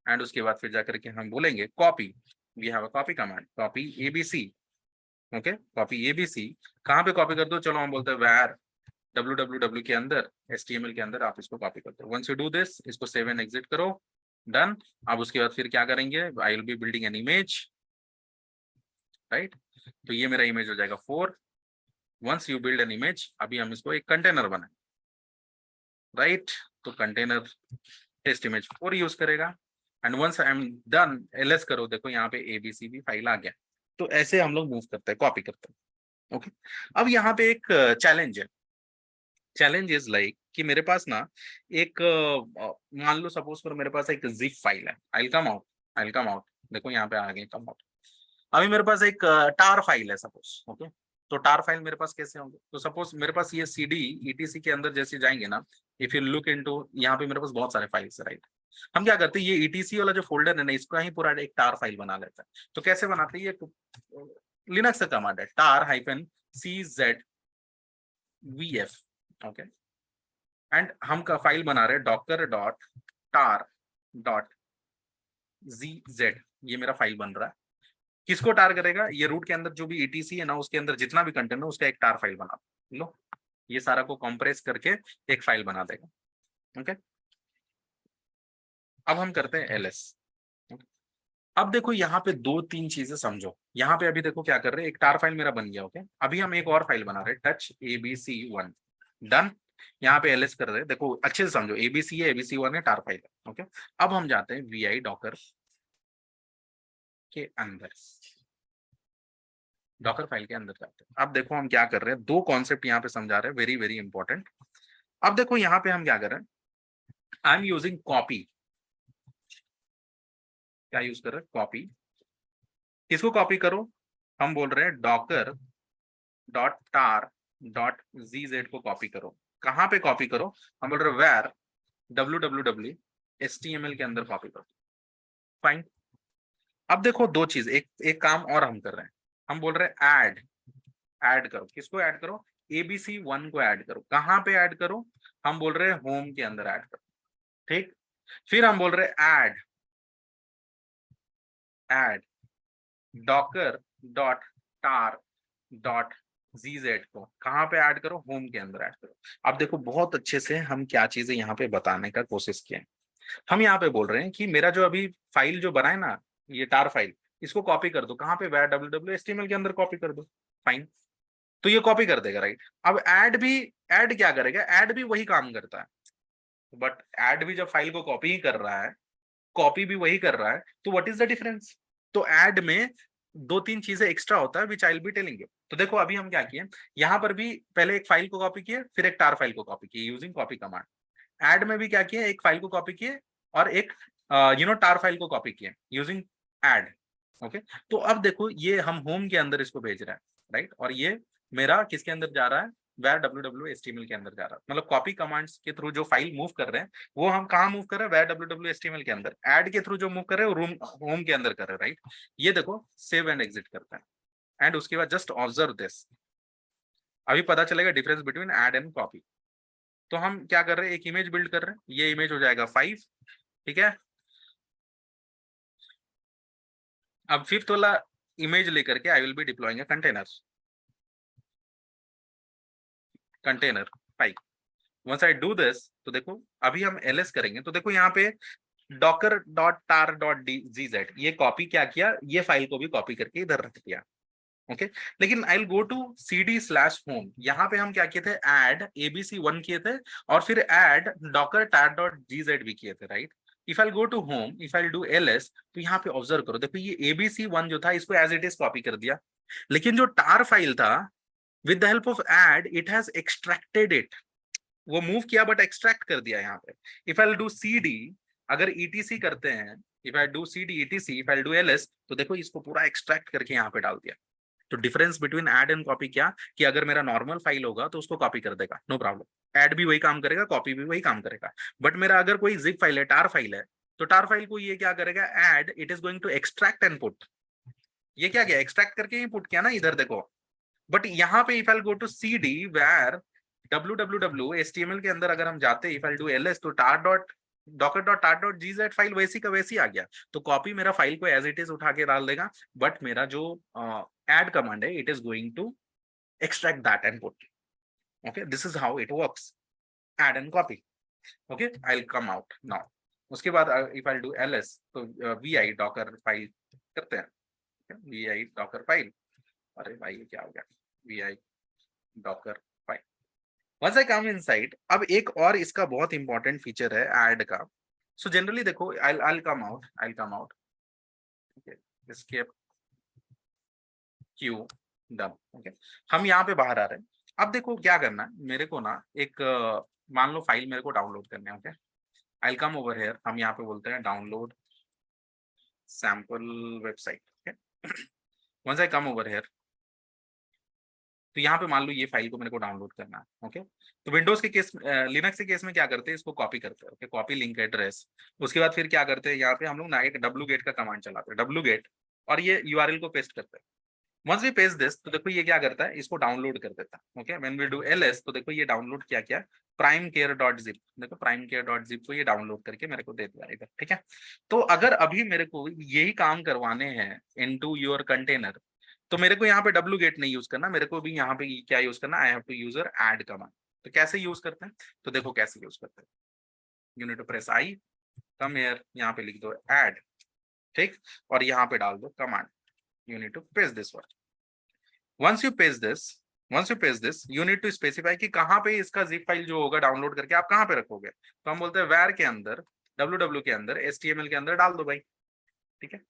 and उसके बाद फिर जाकर के हम बोलेंगे copy, we have a copy command, copy abc। Okay, copy abc, कहाँ पे कॉपी कर दो, चलो हम बोलते हैं वेयर www के अंदर, html के अंदर आप इसको कॉपी करते हो। वंस यू डू दिस, इसको सेव एंड एग्जिट करो, डन। अब उसके बाद फिर क्या करेंगे, I will be building an image, right. तो ये मेरा इमेज हो जाएगा 4। Once you build an image, अभी हम इसको एक कंटेनर बनाए, राइट। तो कंटेनर टेस्ट इमेज 4 यूज करेगा and once I am done, ls करो, देखो यहाँ पे abc भी फाइल आ गया। तो ऐसे हम लोग मूव करते हैं, कॉपी करते हैं। ओके, अब यहाँ पे एक चैलेंज है। चैलेंज इज लाइक कि मेरे पास ना एक मान लो सपोज करो मेरे पास एक जिप फाइल है, I will come out, I will come out, देखो यहाँ पे आ गए, कम आउट। अभी मेरे पास एक टार फाइल है सपोज। ओके, तो टार फाइल मेरे पास कैसे होंगे, तो सपोज मेरे पास ये cd etc के अंदर जैसे जाएंगे ना, इफ यू लुक इनटू, यहाँ पे मेरे पास बहुत सारे फाइल्स है, राइट। हम क्या करते हैं, ये etc वाला जो फोल्डर है ना, इसका ही पूरा एक टार फाइल बना लेता है। तो कैसे बनाते हैं, ये लिनक्स का कमांड है, tar -czvf। ओके, एंड हम का फाइल बना रहे हैं डॉकर डॉट टार डॉट zz, ये मेरा फाइल बन रहा है। किसको टार करेगा, ये रूट के अंदर जो भी etc है ना, उसके अंदर जितना भी कंटेंट है उसका एक टार फाइल बना लो, ये सारा को कंप्रेस करके एक फाइल बना देगा। ओके, अब हम करते हैं ls। अब देखो यहाँ पे 2-3 चीजें समझो, यहाँ पे अभी देखो क्या कर रहे हैं, एक टार फाइल मेरा बन गया। ओके, अभी हम एक और फाइल बना रहे हैं, टच abc1, डन। यहाँ पे ls कर रहे हैं, देखो अच्छे से समझो, abc है, abc1 है, टार फाइल है। ओके, अब हम जाते हैं vi डॉकर के अंदर, डॉकर फाइल के अंदर जाते हैं। अब देखो हम क्या कर रहे हैं, 2 कॉन्सेप्ट यहाँ पे समझा रहे हैं, वेरी वेरी इंपॉर्टेंट। अब देखो यहाँ पे हम क्या कर रहे हैं, आई एम यूजिंग कॉपी। क्या यूज कर रहे हैं? कॉपी। किसको कॉपी करो? हम बोल रहे हैं डॉकर डॉट टार डॉट जीजेड को कॉपी करो। कहाँ पे कॉपी करो? हम बोल रहे हैं वेर www HTML के अंदर कॉपी करो। फाइन। अब देखो दो चीज, एक एक काम और हम कर रहे हैं, हम बोल रहे हैं ऐड करो। किसको ऐड करो? ABC1 को ऐड करो। कहाँ पे ऐड करो? हम बोल रहे हैं होम के अंदर ऐड करो। ठीक। फिर हम बोल रहे हैं ऐड डॉकर डॉट टार डॉट जीजेड को कहाँ पे ऐड करो? होम के अंदर ऐड करो। अब देखो बहुत अच्छे से हम क्या चीजें यहाँ पे बताने का कोशिश किए। हम यहाँ पे बोल रहे हैं कि मेरा जो अभी फाइल जो बना है ना, ये टार फाइल, इसको कॉपी कर दो। कहाँ पे? www HTML के अंदर कॉपी कर दो। फाइन। तो ये कॉपी कर देगा, राइट। अब ऐड क्या करेगा? ऐड भी वही काम करता है, बट ऐड भी जब फाइल को कॉपी ही कर रहा है, कॉपी भी वही कर रहा है, तो व्हाट इज द डिफरेंस? तो ऐड में दो तीन चीजें एक्स्ट्रा होता है which I will be telling you. तो देखो अभी हम क्या किए, यहाँ पर भी पहले एक फाइल को कॉपी किए, फिर एक टार फाइल को कॉपी किए यूजिंग कॉपी कमांड। ऐड में भी क्या किए, एक फाइल को कॉपी किए और एक टार फाइल को कॉपी किए यूजिंग ऐड। ओके। तो अब देखो ये हम होम के अंदर इसको भेज रहे हैं, राइट। और ये मेरा किसके अंदर जा रहा है? वेर www HTML के अंदर जा रहा है। मतलब कॉपी कमांड्स के थ्रू जो फाइल मूव कर रहे हैं, वो हम कहाँ मूव कर रहे हैं? वेर www HTML के अंदर। ऐड के थ्रू जो मूव कर रहे हैं, वो होम के अंदर कर रहे हैं, राइट। ये देखो सेव एंड एग्जिट करता है, एंड उसके बाद जस्ट ऑब्जर्व दिस। अभी पता चलेगा difference between add and copy. तो हम क्या कर रहे हैं, एक इमेज बिल्ड कर रहे हैं। ये इमेज हो जाएगा 5, ठीक है। अब 5th वाला इमेज लेकर के I will be deploying a container 5। Once I do this, तो देखो अभी हम ls करेंगे, तो देखो यहाँ पे docker dot tar dot gz, ये कॉपी क्या किया, ये फाइल को भी कॉपी करके इधर रख दिया। ओके। लेकिन आई विल गो टू cd/home। यहाँ पे हम क्या किए थे? ऐड ABC1 किए थे, और फिर add docker tar dot gz भी किए थे, right. If I go to home, if I do ls, तो यहाँ पे ऑब्जर्व करो, देखो ये ABC1 जो था इसको एज इट इज कॉपी कर दिया, लेकिन जो टार फाइल था, with the help of add it has extracted it. वो मूव किया बट एक्सट्रैक्ट कर दिया यहाँ पे। इफ आई डू cd, अगर etc करते हैं, if I do cd etc, if I do ls, तो देखो इसको पूरा एक्सट्रैक्ट करके यहाँ पे डाल दिया। तो difference between add and copy क्या, कि अगर मेरा नॉर्मल फाइल होगा तो उसको कॉपी कर देगा, नो प्रॉब्लम, ऐड भी वही काम करेगा, कॉपी भी वही काम करेगा। बट मेरा अगर कोई जिप फाइल है, टार फाइल है, तो टार फाइल को ये क्या करेगा? Add it is going to extract and put. ये क्या किया? एक्सट्रैक्ट करके ही पुट किया ना, इधर देखो। बट यहाँ पे if I go to cd var www HTML के अंदर अगर हम जाते, इफ आई डू ls, तो टार डॉट डॉकर डॉट टार डॉट gz फाइल वैसी का वैसी आ गया। तो कॉपी मेरा फाइल को एज इट इज उठा के डाल देगा, बट मेरा जो ऐड कमांड है, it is going to extract that and put. Okay, this is how it works. Add and copy. Okay, I'll come out now. उसके बाद if I'll do ls, तो vi docker file करते हैं, vi docker file। अरे भाई ये क्या हो गया? vi docker file। Once I come inside, अब एक और इसका बहुत इंपॉर्टेंट फीचर है ऐड का। सो जनरली देखो, I'll come out। Okay, escape q done। Okay, हम यहाँ पे बाहर आ रहे हैं। अब देखो क्या करना है मेरे को ना, एक मान लो फाइल मेरे को डाउनलोड करने है। Okay, I come over here, हम यहाँ पे बोलते हैं download sample website. Okay, once I come over here, तो यहाँ पे मान लो ये फाइल को मेरे को डाउनलोड करना है। ओके, तो विंडोज के केस, लिनक्स के केस में क्या करते हैं, इसको कॉपी करते हैं। Okay, copy link address. उसके बाद फिर क्या करते हैं, यहाँ पे हम लोग ना एक wget का कमांड चलाते हैं, wget, और ये URL को पेस्ट करते हैं। वंस वी पेस्ट दिस, तो देखो ये क्या करता है, इसको डाउनलोड कर देता है। Okay, when we do ls, तो देखो ये डाउनलोड क्या primecare.zip। देखो primecare.zip को ये डाउनलोड करके मेरे को दे दिया इधर, ठीक है। तो अगर अभी मेरे को यही काम करवाने हैं इनटू योर कंटेनर, तो मेरे को यहाँ पे wget नहीं यूज करना, मेरे को भी यहाँ पे क्या यूज करना, I have to use add command. तो कैसे यूज करते हैं, तो देखो कैसे यूज करते हैं। You need to press I, come here, यहाँ पे लिख दो ऐड, ठीक, और यहाँ पे डाल दो command. You need to paste this one. Once you paste this, you need to specify कि कहाँ पे इसका zip फाइल जो होगा डाउनलोड करके आप कहाँ पे रखोगे। तो हम बोलते हैं where के अंदर, www के अंदर, HTML के अंदर डाल दो भाई, ठीक है।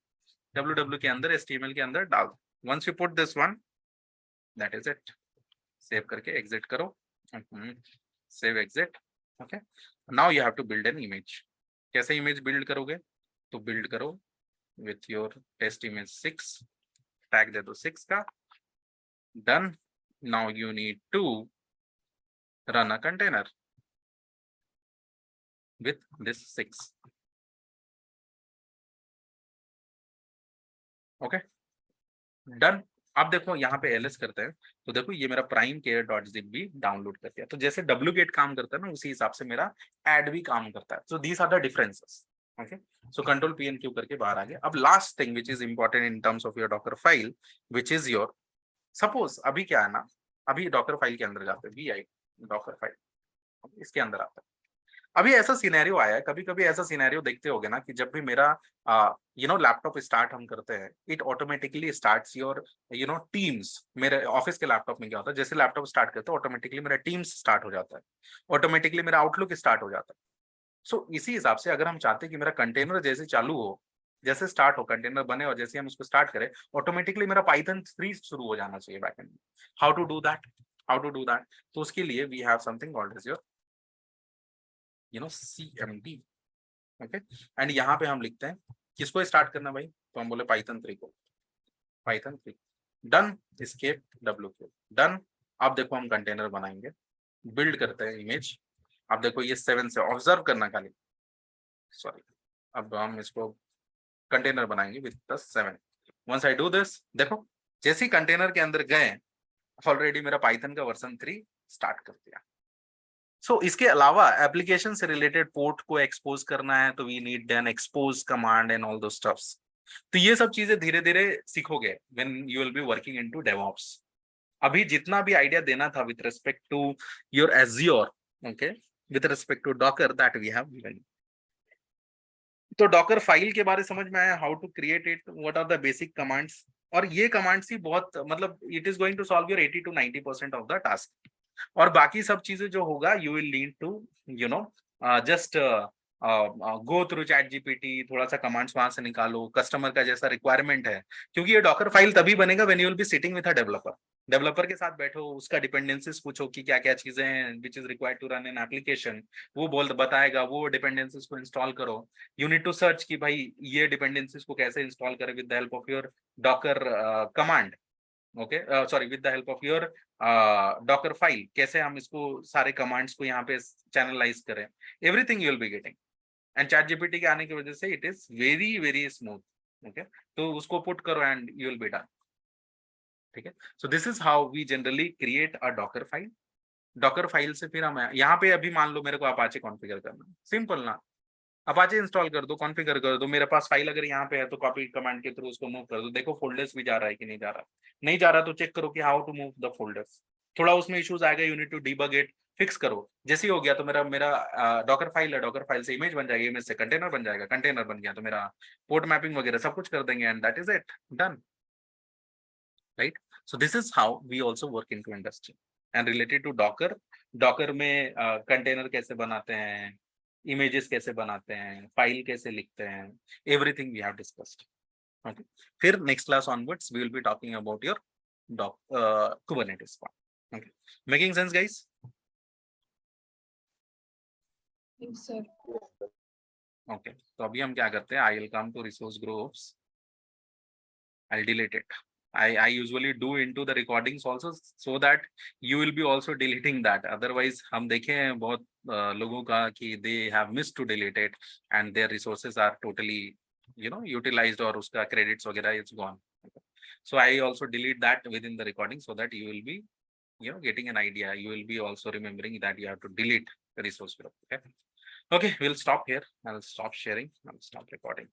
www के अंदर, HTML के अंदर डाल दो। Once you put this one, that is it. Save करके एग्जिट करो, save exit, Okay, now you have to build an image. कैसे image build करोगे? तो build करो with your test image 6, tag दे दो 6 का. Done. Now you need to run a container with this 6. Okay, done. अब देखो यहाँ पे ls करते हैं, तो देखो ये मेरा primecare.zip भी डाउनलोड कर दिया. तो जैसे wget काम करता है ना, उसी हिसाब से मेरा add भी काम करता है. So these are the differences. Okay, so control p and q करके बाहर आ गया. अब last thing which is important in terms of your docker file, which is your, suppose अभी क्या है ना, अभी docker file के अंदर जाते हैं, vi docker file, इसके अंदर आता है. अभी ऐसा सिनेरियो आया है, कभी कभी ऐसा सिनेरियो देखते होगे ना कि जब भी मेरा लैपटॉप स्टार्ट हम करते हैं, it automatically starts your teams. मेरे ऑफिस के लैपटॉप में क्या होता है, जैसे लैपटॉप स्टार्ट करते हैं ऑटोमेटिकली मेरा टीम्स स्टार्ट हो जाता है, ऑटोमेटिकली मेरा आउटलुक स्टार्ट हो जाता है. सो इसी हिसाब से अगर हम चाहते हैं कि मेरा कंटेनर जैसे चालू हो, जैसे स्टार्ट हो, कंटेनर बने और जैसे हम उसको स्टार्ट करें, ऑटोमेटिकली मेरा पाइथन 3 शुरू हो जाना चाहिए बैकएंड में. How to do that? तो उसके लिए we have something called as your CMD. Okay, and यहाँ पे हम लिखते हैं किसको स्टार्ट करना भाई, तो हम बोले पाइथन 3 को, Python 3. Done, escape wq, done. अब देखो हम कंटेनर बनाएंगे, बिल्ड करते हैं इमेज. अब देखो ये 7 से ऑब्जर्व करना खाली, सॉरी. अब हम इसको कंटेनर बनाएंगे with the 7. Once I do this, देखो जैसे ही कंटेनर के अंदर गए, ऑलरेडी मेरा पाइथन का वर्जन 3 स्टार्ट कर दिया. सो इसके अलावा एप्लीकेशन से रिलेटेड पोर्ट को एक्सपोज करना है, तो we need then expose command and all those stuffs. तो ये सब चीजें धीरे धीरे सीखोगे when you will be working into DevOps. अभी जितना भी आइडिया देना था with respect to your Azure, okay, with respect to Docker, that we have given. तो डॉकर फाइल के बारे समझ में आया, how to create it, what are the basic commands. और ये कमांड्स ही बहुत, मतलब it is going to solve your 80 to 90% of the task. और बाकी सब चीजें जो होगा, you will need to just go through ChatGPT, थोड़ा सा कमांड्स वहां से निकालो, कस्टमर का जैसा रिक्वायरमेंट है. क्योंकि ये डॉकर फाइल तभी बनेगा when you will be sitting with a developer के साथ बैठो, उसका डिपेंडेंसीज पूछो कि क्या क्या चीजें हैं which is required to run an application, वो बताएगा, वो डिपेंडेंसीज को इंस्टॉल करो. यू नीड टू सर्च कि भाई ये डिपेंडेंसीज को कैसे इंस्टॉल करें with the help of your Docker command. Okay, sorry, with the help of your Docker file, कैसे हम इसको सारे कमांड्स को यहाँ पे चैनलाइज करें. Everything you will be getting. And ChatGPT के आने की वजह से it is very very smooth. Okay, तो उसको पुट करो and you will be done. ठीक है, so this is how we generally create a Docker file. Docker file से फिर हम यहाँ पे, अभी मान लो मेरे को अपाचे कॉन्फ़िगर करना, सिंपल ना, अपाचे इंस्टॉल कर दो, कॉन्फ़िगर कर दो. मेरे पास फाइल अगर यहाँ पे है तो कॉपी कमांड के थ्रू उसको मूव कर दो. देखो फोल्डर्स भी जा रहा है कि नहीं जा रहा. नहीं जा रहा तो चेक करो कि how to move the folders. थोड़ा उसमें इश्यूज आएगा, you need to debug it, fix करो. जैसे ही हो गया तो मेरा डॉकर फाइल है, डॉकर फाइल से इमेज बन जाएगी, इमेज से कंटेनर बन जाएगा, कंटेनर बन गया तो मेरा पोर्ट मैपिंग वगैरह सब कुछ कर देंगे and that is it, done. Right, so this is how we also work into industry. And related to Docker में कंटेनर कैसे बनाते हैं, इमेजेस कैसे बनाते हैं, फाइल कैसे लिखते हैं, everything we have discussed. Okay, फिर next class onwards we will be talking about your Kubernetes part. Okay, making sense guys? Yes, sir. Okay, तो अभी हम क्या करते हैं, I will come to resource groups, I'll delete it. I usually do into the recordings also so that you will be also deleting that. Otherwise हम देखें बहुत लोगों का कि they have missed to delete it and their resources are totally utilized और उसका credits वगैरह is gone. Okay. So I also delete that within the recording so that you will be getting an idea. You will be also remembering that you have to delete the resource group. Okay, we'll stop here. I'll stop sharing. I'll stop recording.